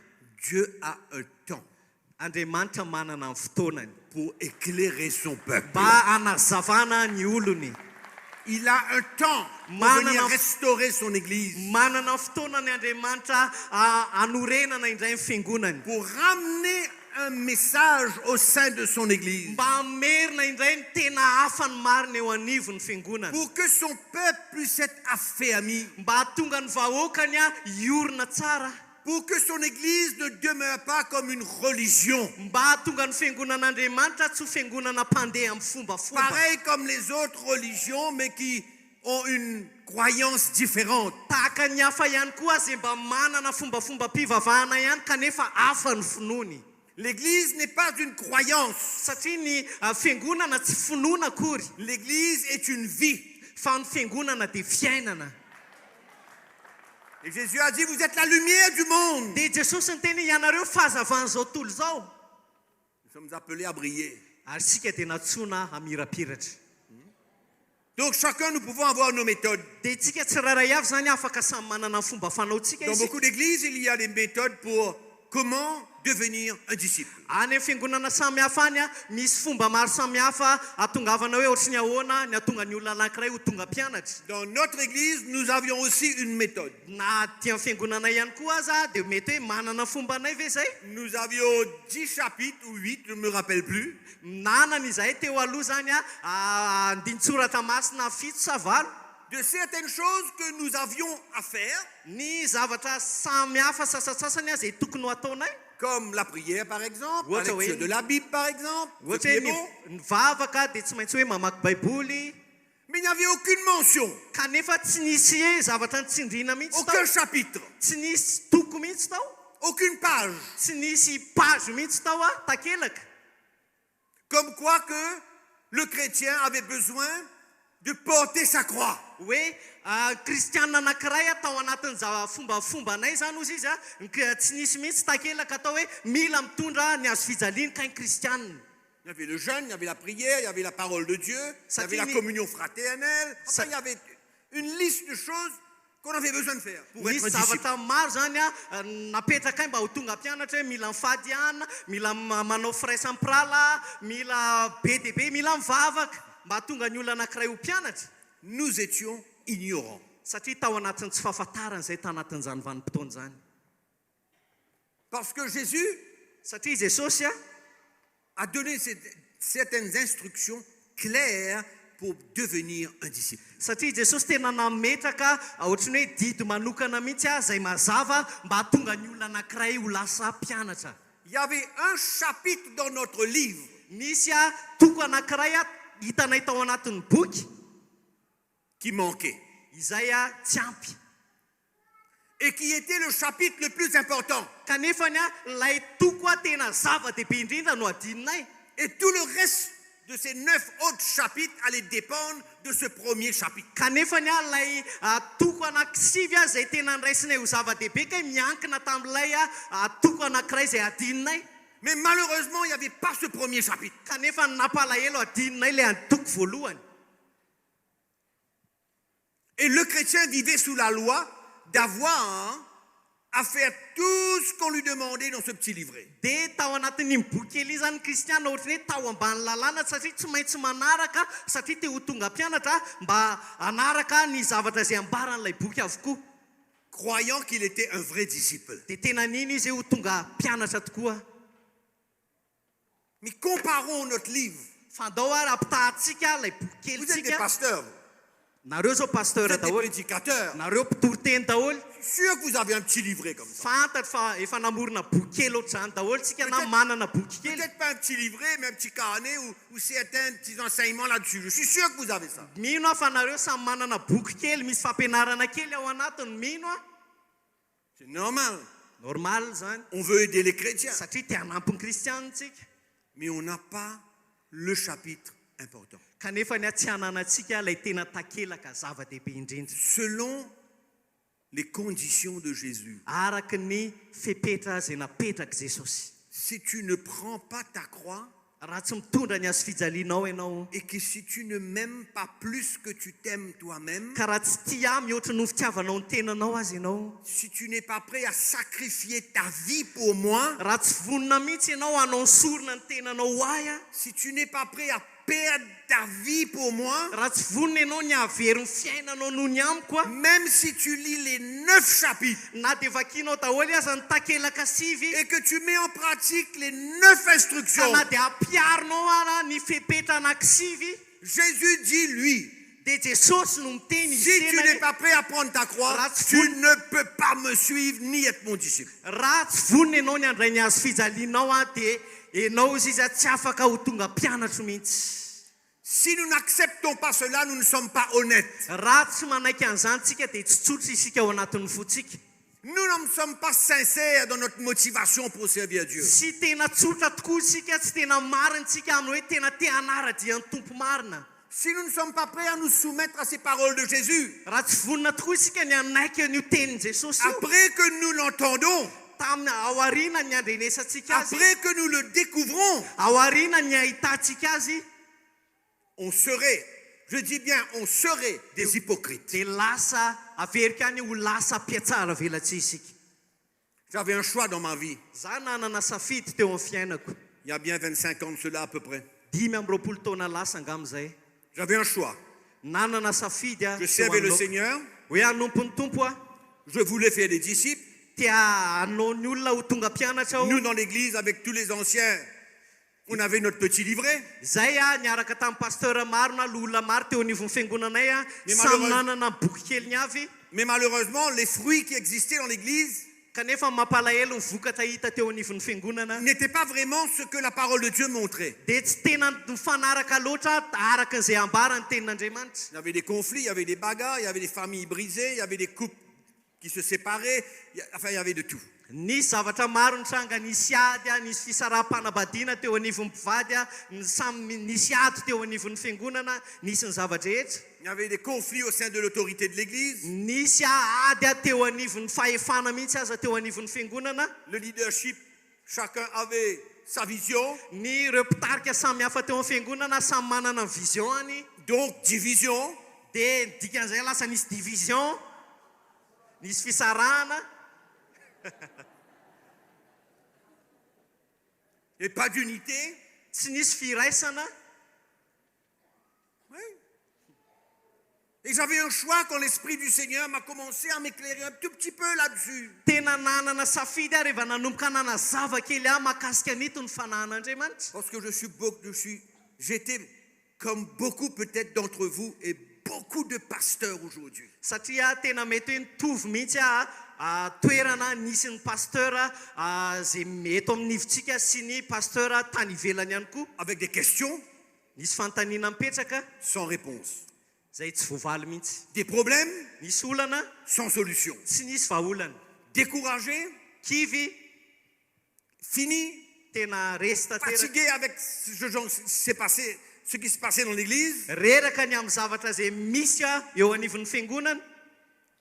Dieu a un temps Andriamanitra manana ny fotoanany pour éclairer son peuple. mba anazavana ny olony Il a un temps pour Manana- venir restaurer son église. manana ny fotoana ny Andriamanitra anorenana indray ny fiangonany Pour ramener un message au sein de son église. mba hamerina indray ny tena hafa ny marina eo anivo ny fiangonany Pour que son peuple puisse être affermi. mba hahatonga ny vahoakany a iorina tsara Pour que son église ne demeure pas comme une religion. mba hahatonga ny fiangonan'Andriamanitra tsy ho fiangonana mpandeha amin'ny fombafomba Pareil comme les autres religions, mais qui ont une croyance différente. tahaka ny hafa ihany koa zay mba manana fombafomba-pivavahana ihany kanefa hafa ny finoany L'église n'est pas une croyance. satria ny fiangonana tsy finoana akory L'église est une vie. fa ny fiangonana dia fiainana Et Jésus a dit, vous êtes la lumière du monde. dia Jesosy ny teny ianareo fahazavan'izao tontolo zao Nous sommes appelés à briller. ary sika dia natsoina hamirapiratra Donc chacun, nous pouvons avoir nos méthodes. dia tsika tsirairay avy zany afaka samy manana ny fomba fanaontsika Dans izy beaucoup d'églises, il y a des méthodes pour comment devenir un disciple. Any amin'ny fiangonana samihafa any a misy fomba maro samihafa atongavana hoe ohatry ny ahoana ny atonga ny olona anankiray ho tonga mpianatra. Dans notre église, nous avions aussi une méthode. Na ty amin'ny fiangonana ihany koa aza dia mety hoe manana fombanay ve zay. Nous avions 10 chapitres ou 8, je ne me rappelle plus. Nanana izahay teo aloha zany a andinitsoratra masina fito sa valo. De certaines choses que nous avions à faire, Ny zavatra samihafa sasasasany a zay tokony ho ataonay. comme la prière par exemple, la What a lecture way. de la Bible par exemple, ce Ohatra qui est hoe bon. ny vavaka dia tsy maintsy hoe mamaky baiboly. Mais il n'y avait aucune mention, Kanefa tsy nisy hoe zavatra nitsindriana mihitsy tao. aucun chapitre, Tsy nisy toko mihitsy tao. aucune page. Tsy nisy page mihitsy tao a takelaka. Comme quoi que le chrétien avait besoin de porter sa croix. Hoe kristianina anankiray atao anatin'ny fombafombanay zany ozy izy a tsy nisy mihitsy takelaka atao hoe mila mitondra ny hazo fijaliany kainy kristianina. Il y avait le jeûne, il y avait la prière, il y avait la parole de Dieu, il y avait la Satini- communion fraternelle. Enfin, Sa- il y avait une liste de choses qu'on avait besoin de faire pour être Misy un disciple. zavatra maro zany a napetraka ay mba ho tonga mpianatra hoe mila mifadiana, mila manao firaisamprala, mila be dia be, mila mivavaka mba hatonga ny olona anankiray ho mpianatra. Nous étions ignorants. Satria tao anatin'ny tsy fahafantarana izay tanatin'izany vanim-potoana zany. Parce que Jésus Satria Jesosy a donné certaines instructions claires pour devenir un disciple. satria Jesosy tena nametraka ohatrany hoe didy manokana mihitsy a zay mazava mba hatonga ny olona anankiray ho lasa mpianatra. Il y avait un chapitre dans notre livre Misy a toko anankiray a hitanay tao anatin'ny boky qui manquait izay a tsy ampy. et qui était le chapitre le plus important. Kanefany a lay toko a tena zava-dehibe indrindra no adinonay. Et tout le reste de ces 9 autres chapitres allait dépendre de ce premier chapitre. Kanefany a lay toko anankisivy a zay tena nraisinay ho zava-dehibe kay miankina tamin'ilay a toko anankiray zay adinonay. Mais malheureusement, il n'y avait pas ce premier chapitre. Kanefa napalahelo adinonay lay toko voalohany. Et le chrétien vivait sous la loi d'avoir à faire tout ce qu'on lui demandait dans ce petit livret. Dia tao anatin'ny boky kely zany kristiana ohatrany hoe tao ambany lalàna satria tsy maintsy manaraka satria te ho tonga mpianatra mba anaraka ny zavatra zay ambaran'ilay boky avokoa. Croyant qu'il était un vrai disciple. Dia tena nino izy ho tonga mpianatra tokoa. Mais comparons notre livre. Fandao ary ampitahantsika ilay boky Vous êtes des kelyntsika. pasteurs, Nareo zao vous pasteur êtes des daholo. prédicateurs. Nareo mpitory-teny daholo. Je suis sûr que vous avez un petit livret comme ça. Fantatro fa efa namorona boky kely ohatr'izany daholo tsika na Peut-être- manana boky kely. Peut-être pas un petit livret, mais un petit carnet ou certains petits enseignements là-dessus. Je suis sûr que vous avez ça. Mino aho fa nareo samy manana boky kely misy fampianarana kely ao anatiny. Mino a C'est normal. normal zany On veut aider les chrétiens. satria te hanampy ny kristianitsika. Mais on n'a pas le chapitre important. Kanefa ny tsy hananantsika ilay tena takelaka zava-dehibe indrindra. Selon les conditions de Jésus, Araka ny fepetra zay napetraka Jesosy. si tu ne prends pas ta croix Raha tsy mitondra ny hazo fijalianao ianao, et que si tu ne m'aimes pas plus que tu t'aimes toi-même, ka raha tsy tia mihoatra ny fitiavanao ny tenanao azy ianao, si tu n'es pas prêt à sacrifier ta vie pour moi, raha tsy vonona mihitsy ianao hanao ny sorona ny tenanao ho ahy a, si tu n'es pas prêt à perdre ta vie pour moi, raha tsy vonona ianao ny havery ny fiainanao noho ny amiko a, même si tu lis les 9 chapitres na dia vakianao daholo aza ny takelaka sivy, et que tu mets en pratique les 9 ka instructions, na dia ampiarinao ara ny fepetra anankisivy, Jésus dit lui, dia Jesosy no miteny si izy tu n'es tenany. pas prêt à prendre ta croix, tu ne peux pas me suivre ni être mon disciple. Raha tsy vonona ianao ny handray ny hazo fijalianao a, dia ianao izy izy a tsy afaka ho tonga mpianatra mihitsy. Si nous n'acceptons pas cela, nous ne sommes pas honnêtes. Raha tsy manaiky an'izany tsika dia tsy tsotra isika ao anatin'ny fotsika. Nous ne sommes pas sincères dans notre motivation pour servir Dieu. Tsy tena tsotra tokoa isika, tsy tena marina tsika amin'ny hoe tena te hanara-dia ny tompo marina. Si nous ne sommes pas prêts à nous soumettre à ces paroles de Jésus, Raha tsy vonona tokoa isika ny anaiky ny tenin Jesosy io, après que nous l'entendons, tamin'ny ao aoriana ny andrenesantsika azy, après que nous le découvrons, ao aoriana ny ahitantsika azy, on serait, je dis bien, on serait des hypocrites. dia lasa averika any ho lasa mpiatsara velatsy isika. J'avais un choix dans ma vie. Za nanana safidy teo amin'ny fiainako. Il y a bien 25 ans de cela à peu près. 5 taona lasa angamizay. J'avais un choix. Nanana safidy a. Je servais le Seigneur. Hoe anompony tompo a. Je voulais faire des disciples. Tia hanao ny olona ho tonga mpianatra aho. Nous, dans l'église, avec tous les anciens, on avait notre petit livret. Zay a niaraka tamin'ny pasteur maro na olona maro teo anivon'ny fiangonanay a. Mais Samy nanana boky keliny avy. Mais malheureusement, les fruits qui existaient dans l'église Kanefa mampalahelo ny vokatra hita teo anivon'ny fiangonana. n'étaient pas vraiment ce que la parole de Dieu montrait. De tsy tena mifanaraka loatra araka an'izay ambara ny tenin'Andriamanitra. Il y avait des conflits, il y avait des bagarres, il y avait des familles brisées, il y avait des couples qui se séparaient. Enfin, il y avait de tout. Nisy zavatra maro nitranga nisy ady a, nisy fisaraha-panambadiana teo anivon'ny mpivady a, nisy ady teo anivon'ny fiangonana, nisy ny zavatra rehetra. Il y avait des conflits au sein de l'autorité de l'église. Nisy ady a teo anivon'ny fahefana mihitsy aza teo anivon'ny fiangonana. Le leadership, chacun avait sa vision. Ny ireo mpitarika samy hafa teo amin'ny fiangonana samy manana ny vision-any. Donc, division. De dikan'izay lasa nisy division, nisy fisarahana. Et pas d'unité. Tsy nisy firaisana. Oui. Et j'avais un choix quand l'Esprit du Seigneur m'a commencé à m'éclairer un tout petit peu là-dessus. Tena nanana safidy a rehefa nanomboka nana zavakely a makasika an'ito ny fanahin'Andriamanitra. Parce que j'étais comme beaucoup peut-être d'entre vous et beaucoup de pasteurs aujourd'hui. Satria tena mety hoe nitovy mihitsy toerana nisy ny pasteur zay eto amin'ny ivontsika sy ny pasteur tany ivelany ihany koa. Avec des questions Nisy fanontaniana mipetraka sans réponse. zay tsy voavaly mihitsy. Des problèmes Nisy olana sans solution. tsy nisy vahaolana. Découragés, Kivy finis, tena resy tanteraka. fatigués avec ce qui se passait dans l'église. Reraka ny amin'ny zavatra zay misy eo anivon'ny fiangonana.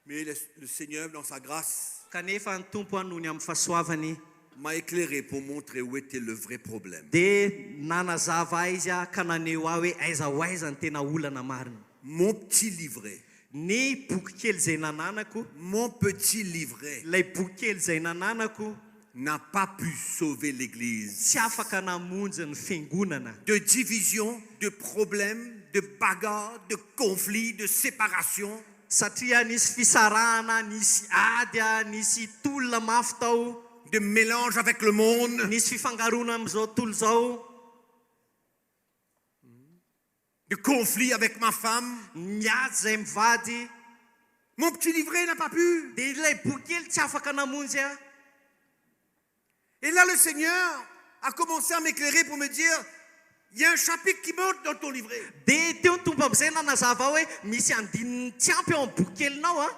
Mais le Seigneur, dans sa grâce, Kanefa ny tompo noho ny amin'ny fahasoavany m'a éclairé pour montrer où était le vrai problème. de nanazava izy ka naneho aho hoe aiza ho aiza ny tena olana marina. Mon petit livret, Ny boky kely zay nananako, mon petit livret ilay boky kely zay nananako n'a pas pu sauver l'église. tsy afaka namonjy ny fiangonana. De division, de problèmes, de bagarres, de conflits, de séparation. Satria nisy fisarahana, nisy ady a, nisy tolona mafy tao, De mélange avec le monde. nisy fifangarona amin'izao tontolo zao, De conflits avec ma femme. miady zay mivady. Mon petit livret n'a pas pu. De ilay boky kely tsy afaka namonjy a. Et là, le Seigneur a commencé à m'éclairer pour me dire, il y a un chapitre qui monte dans ton livret. De teo ny tompo amin'izay nanazava hoe misy andininy tsy ampy eo amin'ny boky kelinao a.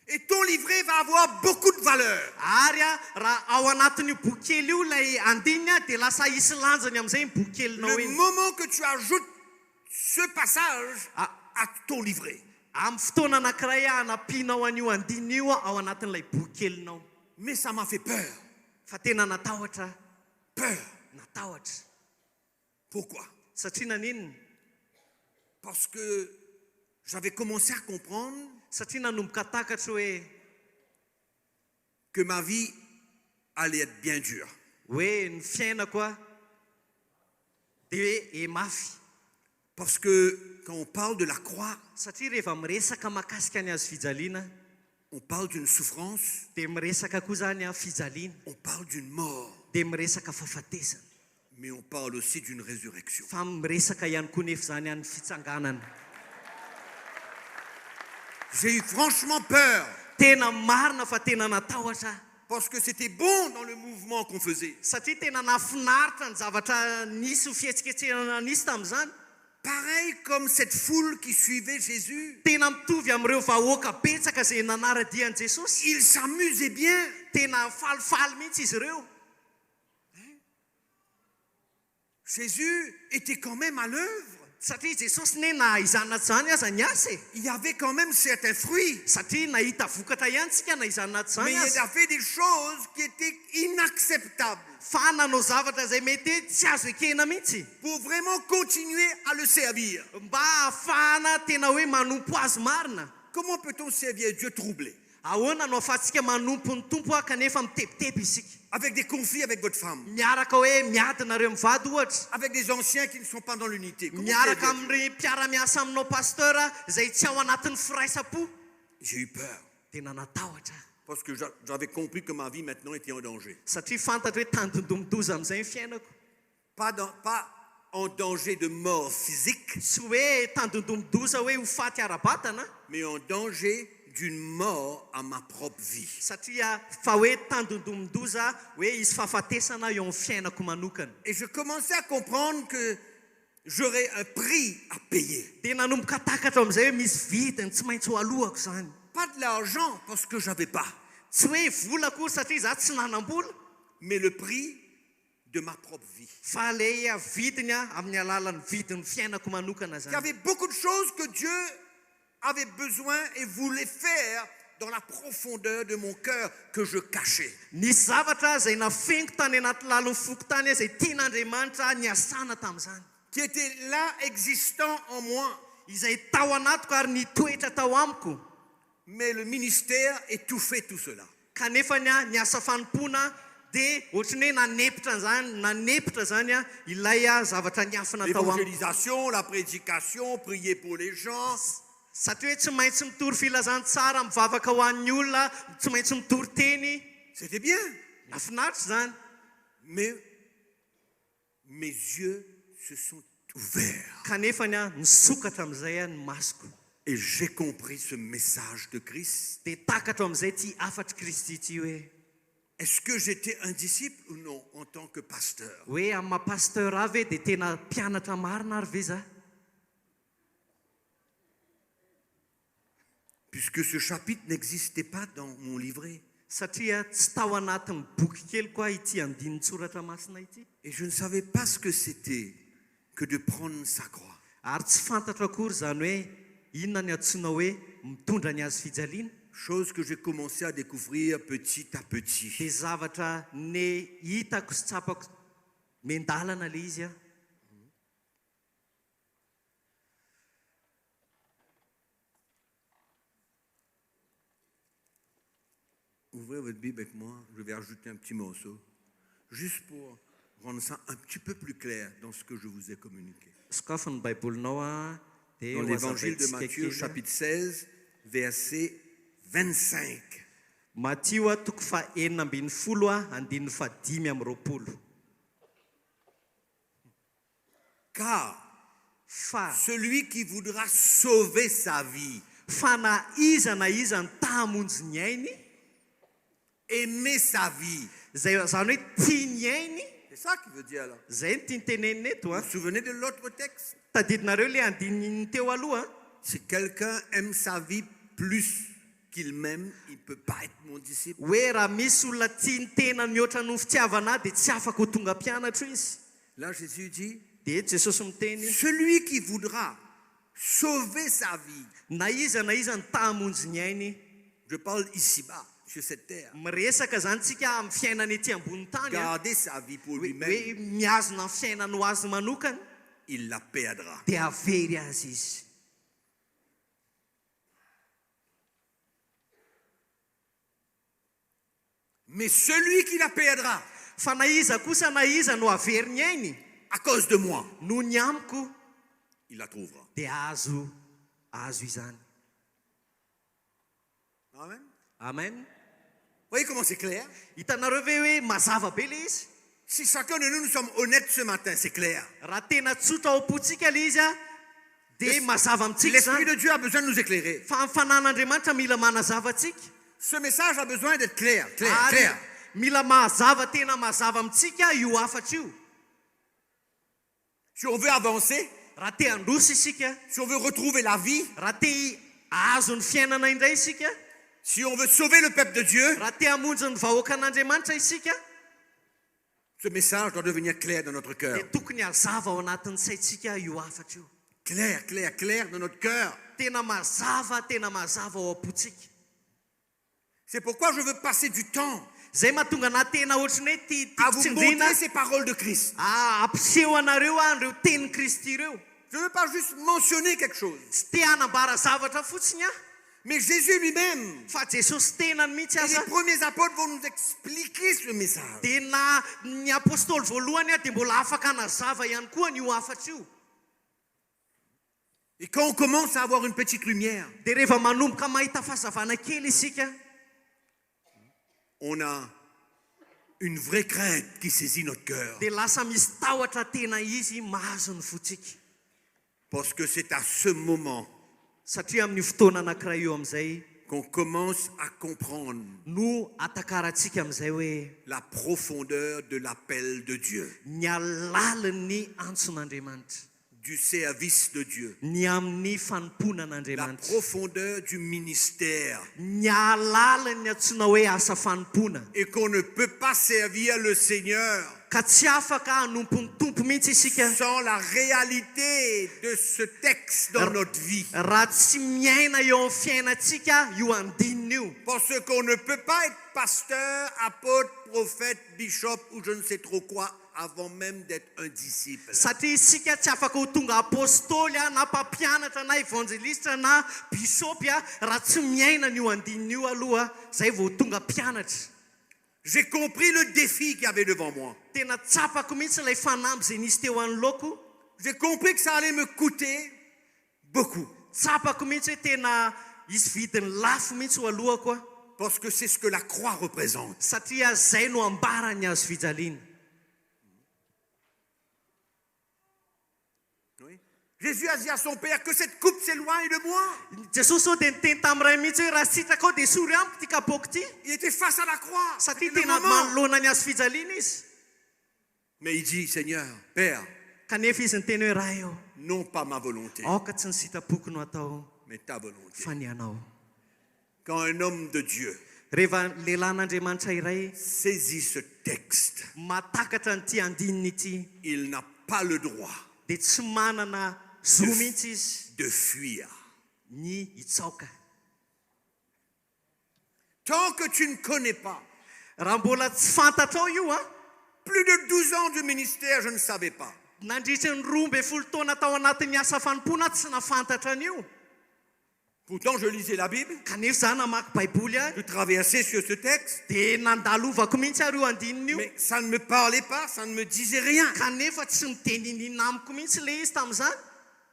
Et ton livret va avoir beaucoup de valeur. Ary a raha ao anatin'io boky kely io lay andininy a de lasa hisy lanjany amin'izay ny boky kelinao Le iny. moment que tu ajoutes ce passage à ton livret, Amin'ny fotoana anankiray anampianao an'io andininy io ao anatin'ilay boky kelinao. mais ça m'a fait peur. Fa tena natahotra. Peur. Natahotra. Pourquoi? Satria naninona? Parce que j'avais commencé à comprendre Satria nanomboka takatra hoe que ma vie allait être bien dure. ny fiainako a de hoe mafy. Parce que quand on parle de la croix, Satria rehefa miresaka mahakasika ny azo fijaliana on parle d'une souffrance, de miresaka koa zany a fijaliana, on parle d'une mort, de miresaka fahafatesana, mais on parle aussi d'une résurrection. fa miresaka ihany koa nefa zany amin'ny fitsanganana. J'ai eu franchement peur Tena marina fa tena natahotra. parce que c'était bon dans le mouvement qu'on faisait. Satria tena nafinaritra ny zavatra nisy ho fihetsiketsehana nisy tamin'izany. Pareil comme cette foule qui suivait Jésus. Tena mitovy amin'ireo vahoaka betsaka zay nanaradian'i Jesosy. Ils s'amusaient bien. Tena falifaly mihitsy izy ireo. Jésus était quand même à l'œuvre. Satria Jesosy ne nahaizana zany aza ny asa e. Il y avait quand même certains fruits. Satria nahita vokatra ihany tsika nahaizana Mais zany il aza. a fait des choses qui étaient inacceptables Fa nanao zavatra zay mety tsy azo ekena mihitsy. pour vraiment continuer à le servir. Mba ahafahana tena hoe manompo azy marina. Comment peut-on servir Dieu troublé? ahoana no ahafahantsika manompo ny tompo a kanefa mitepitepy isika avec des conflits avec votre femme, miaraka hoe miadinareo mivady ohatra avec des anciens qui ne sont pas dans l'unité. Comment miaraka c'est? amin'ny mpiara-miasa aminao pasteur izay tsy ao anatin'ny firaisapo J'ai eu peur tena natahotra parce que j'avais compris que ma vie maintenant était en danger. satria fantatra hoe tandondomidoza amin'izay ny fiainako Pas en danger de mort physique, tsy hoe tandondomidoza hoe ho faty ara-batana mais en danger d'une mort à ma propre vie. satria fa hoe tandondomidoza hoe izy fahafatesana eo amin'ny fiainako manokana Et je commençais à comprendre que j'aurais un prix à payer. dia nanomboka takatra amin'izay hoe misy vidiny tsy maintsy ho alohako zany Pas de l'argent parce que j'avais pas, tsy hoe vola koa satria za tsy nanam-bola mais le prix de ma propre vie. fa le vidiny amin'ny alalan'ny vidin'ny fiainako manokana Il y zany avait beaucoup de choses que Dieu avait besoin et voulait faire dans la profondeur de mon cœur que je cachais. nisy zavatra izay nafengo tany anaty lalon'ny foko tany izay tian'andriamanitra niasana tamin'izany Qui était là existant en moi. izay tao anatiko ary nitoetra tao amiko Mais le ministère étouffait tout cela. kanefa ny asa fanompoana dia ohatrany hoe nanepitra zany ilay zavatra niafina tao amiko L'évangélisation, la prédication, prier pour les gens. satria hoe tsy maintsy mitory filazantsara mivavaka ho an'ny olona tsy maintsy mitory teny C'était bien. nafinaritra zany Mais mes yeux se sont ouverts. kanefa nisokatra amin'izay ny masoko Et j'ai compris ce message de Christ. dia takatra amin'izay ty afatry kristy ty hoe Est-ce que j'étais un disciple ou non en tant que pasteur? hoe amin'ny mapasteur avy dia tena mpianatra marina ary ve za Puisque ce chapitre n'existait pas dans mon livret. satria tsy tao anatin'ny boky kely koa ity andininsoratra masina ity Et je ne savais pas ce que c'était que de prendre sa croix. ary tsy fantatra akory zany hoe inona ny antsoina hoe mitondra ny azo fijaliana Chose que j'ai commencé à découvrir petit à petit. dia zavatra ny hitako sy tsapako mendalana le izy Ouvrez votre Bible avec moi, je vais ajouter un petit morceau, juste pour rendre ça un petit peu plus clair dans ce que je vous ai communiqué. sokafa ny baibolinao dia Dans l'évangile de Matthieu, chapitre 16, verset 25. Matthieu toko fa 9 andininy fa 5 amby 20 Car fa celui qui voudra sauver sa vie, fa na iza ny tahamonjy ny ainy aimer sa vie. zay zany hoe tia ny ainy C'est ça qu'il veut dire là. zay ny tia ny teneniny eto Vous vous souvenez de l'autre texte? tadidinareo le andininy teo aloha Si quelqu'un aime sa vie plus qu'il m'aime, il ne peut pas être mon disciple. hoe raha misy olona tia ny tena mihoatra no fitiavana dia tsy afaka ho tonga mpianatra izy Là, Jésus dit, dia Jesosy miteny celui qui voudra sauver sa vie, na iza ny tahamonjy ny ainy je parle ici-bas, sur cette terre, miresaka zany tsika amin'ny fiainana ety ambony tany garder sa vie pour hoe lui-même, miazona ny fiainana ho azy manokana il la perdra. dia avery azy izy Mais celui qui la perdra fa na iza kosa na iza no avery ny ainy à cause de moi, no ny amiko il la trouvera. dia azo izany Amen. amen Voyez comment c'est clair? hitanareo ve hoe mazava be le izy Si chacun de nous sommes honnêtes ce matin, c'est clair. raha tena tsotra ao am-potsika le izy dia mazava amintsika L'Esprit zany de Dieu a besoin de nous éclairer. fa ny fanan'andriamanitra mila manazava atsika Ce message a besoin d'être clair, clair, ary clair. mila mazava tena mazava amintsika io afatra io Si on veut avancer, raha te handroso isika si on veut retrouver la vie, raha te ahazo ny fiainana indray isika si on veut sauver le peuple de Dieu, raha te hamonjy ny vahoaka an'andriamanitra isika ce message doit devenir clair dans notre cœur. dia tokony hazava ao anatin'ny saintsika io afatra io Clair, clair, clair dans notre cœur. tena mazava ao am-potsika C'est pourquoi je veux passer du temps zay mahatonga na tena ohatrany hoe à vous tsindrina montrer ces paroles de Christ. ampiseho anareo an'ireo tenin'ny kristy ireo Je ne veux pas juste mentionner quelque chose. tsy te hanambara zavatra fotsiny Mais Jésus lui-même fa Jesosy tenany mihitsy et les aza premiers apôtres vont nous expliquer ce message. dia na ny apôstôly voalohany a dia mbola afaka anazava ihany koa n'io afatra io. Et quand on commence à avoir une petite lumière, Dia rehefa manomboka mahita fahazavana kely isika, on a une vraie crainte qui saisit notre cœur. dia lasa misy tahotra tena izy mahazo ny fotsika. Parce que c'est à ce moment Satria amin'ny fotoana anankiray eo amin'izay qu'on commence à comprendre no atakarantsika amin'izay hoe la profondeur de l'appel de Dieu, ny alalin'ny antson'Andriamanitra, du service de Dieu, ny amin'ny la fanomponan'Andriamanitra, profondeur du ministère, ny alalin'ny antsoina hoe asa fanompoana, et qu'on ne peut pas servir le Seigneur ka tsy afaka hanompo ny tompo mihitsy isika sans la réalité de ce texte dans notre vie. raha tsy miaina eo amin'ny fiainantsika io andinina io. Parce qu'on ne peut pas être pasteur, apôtre, prophète, bishop ou je ne sais trop quoi avant même d'être un disciple. Satria isika tsy afaka ho tonga apôstôly na mpampianatra na évangéliste na bisopy raha tsy miaina n'io andinina io aloha zay vao tonga mpianatra. J'ai compris le défi qu'il y avait devant moi. Tena tsapako mihitsy ilay fanamby zay nisy teo anoloko. J'ai compris que ça allait me coûter beaucoup. Tsapako mihitsy hoe tena isy vidiny lafo mihitsy ho alohako a. Parce que c'est ce que la croix représente. Satria zay no ambarany azo fijaliana. Oui. Jésus a dit à son Père que cette coupe s'éloigne de moi. Jesosy ao dia niteny tamin'iray mihitsy hoe raha sitraka ao dia sory amiko ty kapoaka ty. Il était face à la croix. Satria C'était le tena moment. manoloana ny azo fijaliana izy. Mais il dit, Seigneur, Père, Kanefa izy niteny hoe raha eo, non pas ma volonté, aoka tsy ny sitrapoko no atao mais ta volonté. fa ny anao. Quand un homme de Dieu Rehefa lehilahin'Andriamanitra iray saisit ce texte, matakatra n'ity andininy ity il n'a pas le droit dia tsy manana zo mihitsy izy de fuir. ny hitsaoka. Tant que tu ne connais pas, Raha mbola tsy fantatrao io a, plus de 12 ans de ministère, je ne savais pas. nandritra ny 12 taona tao anatin'ny asa fanompoana tsy nafantatra an'io. Pourtant, je lisais la Bible, Kanefa za namaky baiboly je any traversais sur ce texte, dia nandalovako mihitsy ary io andininy io. mais ça ne me parlait pas, ça ne me disait rien. Kanefa tsy niteninina amiko mihitsy le izy tamin'izany.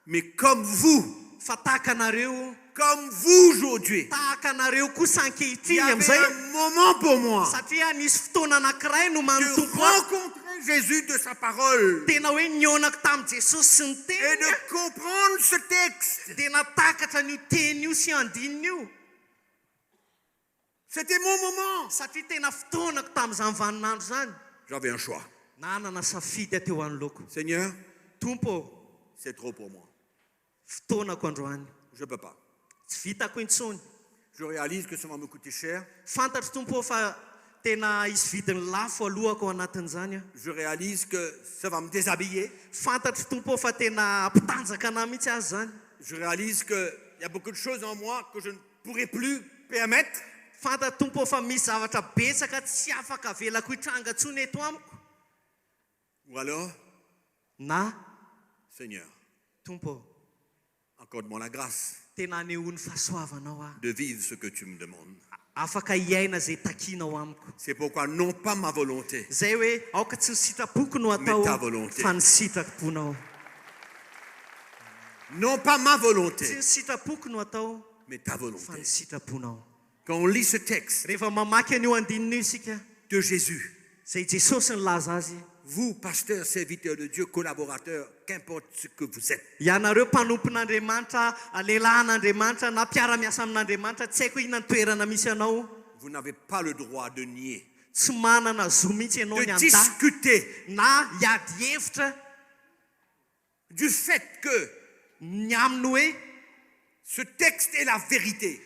Mais comme vous, Fa tahaka anareo, comme vous aujourd'hui, tahaka anareo kosa il y ankehitriny avait amin'izay. un moment pour moi Satria nisy fotoana anankiray no de manotompo ahy. rencontrer Jésus de sa parole Tena hoe nionako tamin'i Jesosy sy ny et teniny de comprendre ce texte. dia natakatra n'io teny io sy andininy io. C'était mon moment. Satria tena fotoanako tamin'izany vaninandro zany. J'avais un choix. Nanana safidy teo anoloko. Seigneur, Tompo, c'est trop pour moi. fotoanako androany. Je ne peux pas. Tsy vitako intsony. Je réalise que ça va me coûter cher. Fantatro tompo fa tena isy vidiny lafo alohako ao anatin'izany a. Je réalise que ça va me déshabiller. Fantatro tompo fa tena ampitanjaka anahy mihitsy azy zany. Je réalise qu'il y a beaucoup de choses en moi que je ne pourrai plus permettre. Fantatro tompo fa misy zavatra betsaka tsy afaka avelako hitranga ntsony eto amiko. Ou alors, Na Seigneur, tompo, accorde-moi la grâce tena anehoany fahasoavanao aho. de vivre ce que tu me demandes. Afaka hiaina zay takinao amiko. C'est pourquoi non pas ma volonté, Zay hoe aoka tsy ny sitrapoko no Mais ta atao volonté. fa ny sitraponao. non pas ma Tsy volonté, ny sitrapoko no atao mais ta fa ny volonté. sitraponao. Quand on lit ce texte Rehefa mamaky an'io andinina io isika, de Jésus, zay Jesosy ny laza azy. vous, pasteurs, serviteurs de Dieu, collaborateurs, qu'importe ce que vous êtes, Ianareo mpanompon'Andriamanitra, lehilahin'Andriamanitra na mpiara-miasa amin'Andriamanitra, tsy haiko inona ny toerana misy anao. vous n'avez pas le droit de nier, Tsy manana zo mihitsy ianao ny de anda discuter na hiady hevitra du fait que ny aminy hoe ce texte est la vérité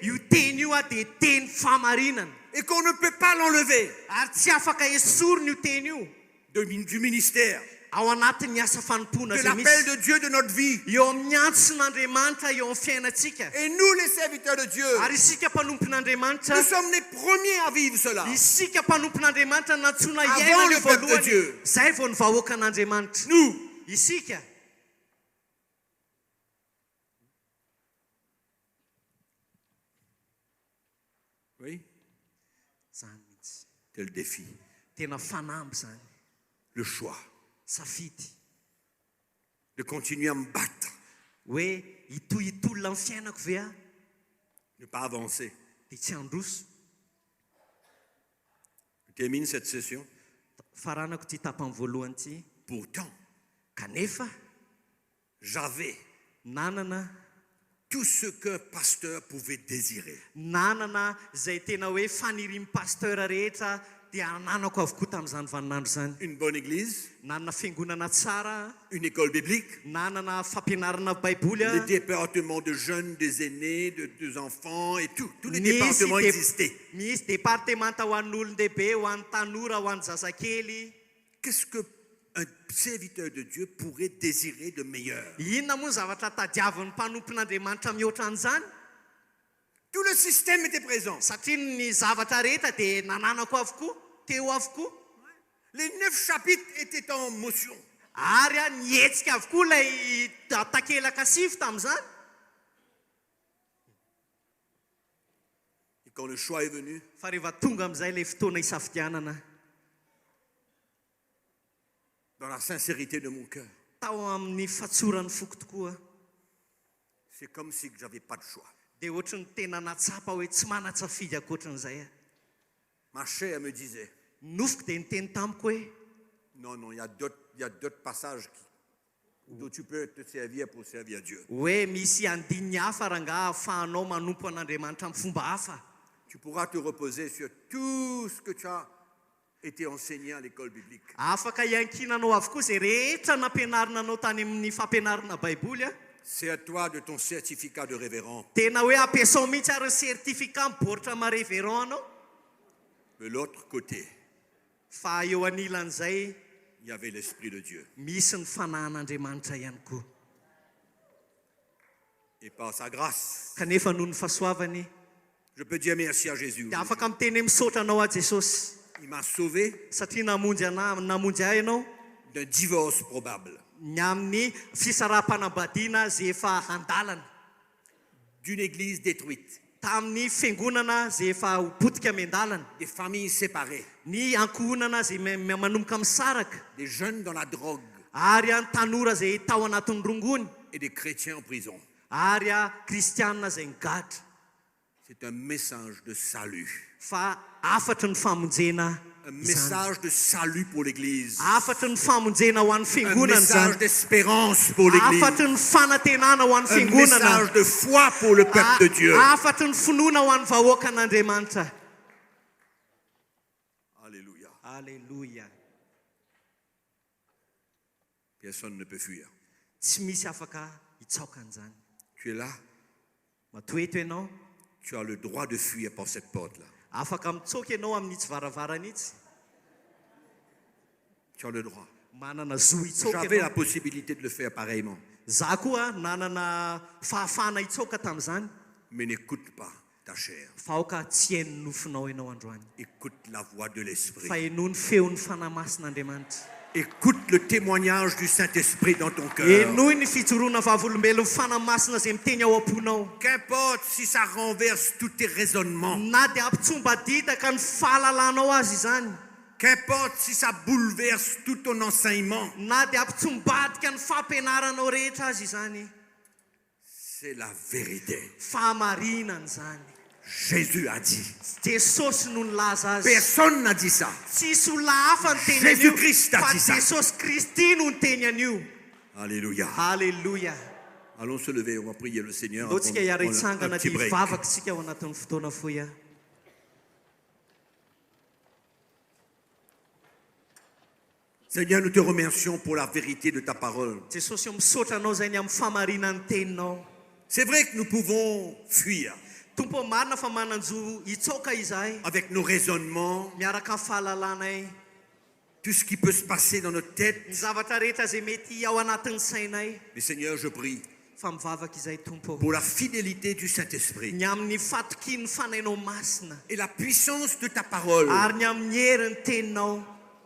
io teny io a dia teny famarinana et qu'on ne peut pas l'enlever ary tsy afaka esoriny io teny io du ministère, ao anatin'ny asa fanompoana de zay l'appel misy de Dieu de notre vie. eo amin'ny antson'Andriamanitra eo amin'ny fiainantsika. Et nous, les serviteurs de Dieu, Ary isika mpanompon'Andriamanitra, nous sommes les premiers à vivre cela. isika mpanompon'Andriamanitra nantsona Avant iaina le io peuple de voalohany Dieu. zay vao ny vahoakan'Andriamanitra. Nous, Isika Oui, zany mihitsy c'est le défi, tena fanamby zany le choix safidy de continuer à me battre, hoe hitohitolona amin'ny fiainako ve a ne pas avancer. dia tsy androso Je termine cette session. faranako ty tapany voalohany ty Pourtant, kanefa j'avais nanana tout ce qu'un pasteur pouvait désirer. nanana izay tena hoe fanirimy pasteur rehetra dia nanako avokoa tamin'izany vaninandro zany Une bonne église, nanana fiangonana tsara une école biblique, nanana fampianarana baiboly a les départements de jeunes, des aînés, des enfants et tout. Tous les Misy départements dé- existaient. misy départementa ho an'ny olon-dehibe ho an'ny tanora ho an'ny zazakely Qu'est-ce qu'un serviteur de Dieu pourrait désirer de meilleur? inona moa ny zavatra tadiavin'ny mpanompon'andriamanitra mihoatra an'izany Tout le système était présent. satria ny zavatra rehetra dia nananako avokoa teo avokoa Les 9 chapitres étaient en motion. ary a nihetsika avokoa ilay takelaka sivy tamin'izany Et quand le choix est venu, fa rehefa tonga amin'izay ilay fotoana hisafidianana dans la sincérité de mon cœur, tao amin'ny fatsoran'ny foko tokoa c'est comme si je n'avais pas de choix. dia ohatry ny tena natsapa hoe tsy manatsafidy akoatran'izay a Ma chair me disait, nofoko dia niteny tamiko hoe non, non, il y a d'autres passages dont tu peux te servir pour servir Dieu. hoe misy andininy hafa raha nga ahafahanao manompo an'andriamanitra amin'ny fomba hafa Tu pourras te reposer sur tout ce que tu as été enseigné à l'école biblique. afaka iankinanao avokoa izay rehetra nampianarinanao tany amin'ny fampianarana baiboly a Sers-toi de ton certificat de révérend. tena hoe ampiasao mihitsy ary ny sertifika miboritra marévéran anao De l'autre côté, fa eo anilan'izay il y avait l'Esprit de Dieu. misy ny fanahin'andriamanitra ihany koa Et par sa grâce, kanefa noho ny fahasoavany je peux dire merci à Jésus. dia afaka miteny misaotra anao a jesosy Il m'a sauvé satria namonjy ahy ianao d'un divorce probable, ny amin'ny fisaraha-panambadiana zay efa handalana d'une église détruite, tamin'ny fiangonana zay efa ho potika miandalana des familles séparées, ny ankohonana zay manomboka misaraka des jeunes dans la drogue ary a ny tanora zay tao anatin'ny rongony et des chrétiens en prison. ary a kristianina zay nigadra C'est un message de salut. fa afatry ny famonjena Un izany. message de salut pour l'église. afatry ny famonjena ho an'ny Un fiangonana message zany d'espérance pour l'église. afatry ny fanantenana ho an'ny Un fiangonana message de foi pour le peuple de Dieu. afatry ny finoana ho an'ny vahoaka an'andriamanitra Alléluia. alleluia Personne ne peut fuir. tsy misy afaka hitsaoka an'izany Tu es là, matoeto ianao tu as le droit de fuir par cette porte-là. afaka mitsoka ianao amin'n'itsy varavarana itsy Tu as le droit. manana zo hitsoka J'avais la ianao possibilité de le faire pareillement. za koa nanana fahafahana hitsoka tamin'izany Mais n'écoute pas ta chair. fa aoka tsy hainy nofinao ianao androany Écoute la voix de fa l'Esprit. eno ny feon'ny fanahy masin'andriamanitra Écoute le témoignage du Saint-Esprit dans ton cœur. enoy ny fijoroana vavolombelon'ny fanahy masina zay miteny ao am-ponao Qu'importe si ça renverse tous tes raisonnements. na dia ampitsomba ditaka ny fahalalanao azy izany Qu'importe si ça bouleverse tout ton enseignement. na dia ampitsombadika ny fampianaranao rehetra azy izany C'est la vérité. fahamarinany zany Jésus a dit. jesosy no nilaza azy Personne n'a dit ça. tsisy olona hafa ny teny an'io Jésus-Christ a fa dit ça. jesosy kristy no niteny an'io Alléluia. halleluia Allons se lever, on va prier le Seigneur. mbô tsika hiara Un hitsangana petit dia break. hivavaka tsika ao anatin'ny fotoana foy a Seigneur, nous te remercions pour la vérité de ta parole. jesosy eo misaotra anao zay ny amin'ny fahamarinany teninao C'est vrai que nous pouvons fuir tompo marina fa mananjo hitsoka izahay avec nos raisonnements, miaraka amin'ny fahalalànay tout ce qui peut se passer dans notre tête. ny zavatra rehetra zay mety ao anatin'ny sainay Mais Seigneur, je prie fa mivavaka izahay tompo pour la fidélité du Saint-Esprit ny amin'ny fatokin'ny fanainao masina et la puissance de ta parole ary ny amin'ny herin'ny teninao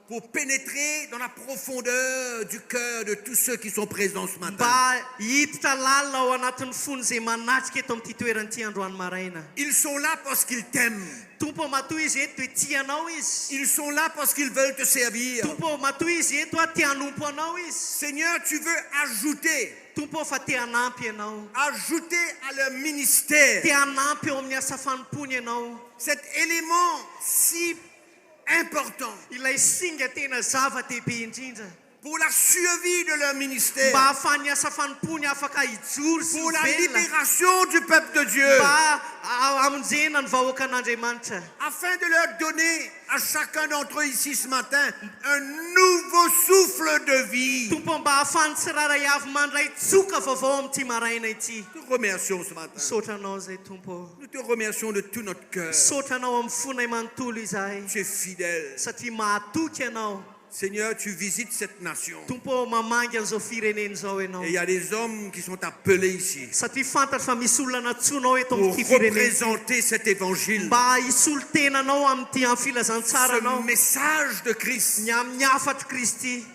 pour pénétrer dans la profondeur du cœur de tous ceux qui sont présents ce matin. mba hiditra lalina ao anatin'ny fony izay manatrika eto amin'ity toeran'ity androany maraina. Ils sont là parce qu'ils t'aiment. Tompo matoa izy eto hoe tia anao izy. Ils sont là parce qu'ils veulent te servir. Tompo matoa izy eto a tia hanompo anao izy. Seigneur, tu veux ajouter Tompo fa tia hanampy ianao. ajouter à leur ministère Tia hanampy eo amin'ny asa fanompony ianao. cet élément si important Ilay singa tena zava-dehibe indrindra. pour la survie de leur ministère, Mba ahafahan'ny asa fanompony afaka hijoro sy pour la velona. libération du peuple de Dieu, Mba amonjena ny vahoaka an'Andriamanitra. afin de leur donner à chacun d'entre eux ici ce matin un nouveau souffle de vie. Tompo mba ahafahany tsiraray avy mandray tsoka vaovao amin'ity maraina ity. Nous te remercions ce matin. Saotra anao zay tompo. Nous te remercions de tout notre cœur. Saotra anao amin'ny fonay manontolo izahay. Tu es fidèle. Satria mahatoky ianao. Seigneur, tu visites cette nation. Tompo mamangy an'izao firenena izao ianao. Et il y a des hommes qui sont appelés ici Satria fantatra fa misy olona natsoinao eto pour amin'ity firenena. représenter cet évangile, Mba hisolo tenanao amin'ity amin'ny filazantsara ce anao. message de Christ. Ny amin'ny afatry Kristy.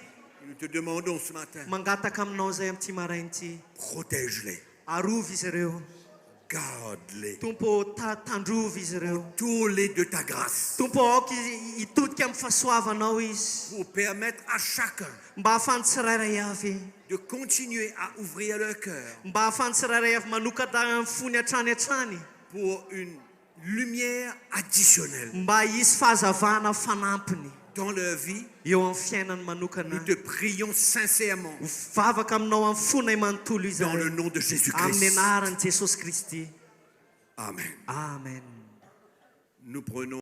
Nous te demandons ce matin, Mangataka aminao zay amin'ity maraina ity. protège-les, Arovy izy ireo. garde-les, Tompo tandrovy izy ireo. tourne-les de ta grâce Tompo aoka hitodika amin'ny fahasoavanao izy. pour permettre à chacun Mba ahafahany tsirairay avy. de continuer à ouvrir leur cœur Mba ahafahany tsirairay avy manokatra fony hatrany hatrany. pour une lumière additionnelle Mba hisy fahazavana fanampiny dans leur vie. eo amin'ny fiainany manokana. Nous te prions sincèrement Vavaka aminao amin'ny fonay manontolo dans le izahay. nom de Amin'ny Jésus-Christ. anaran'i Jesosy Kristy. Amen. Amen. Nous prenons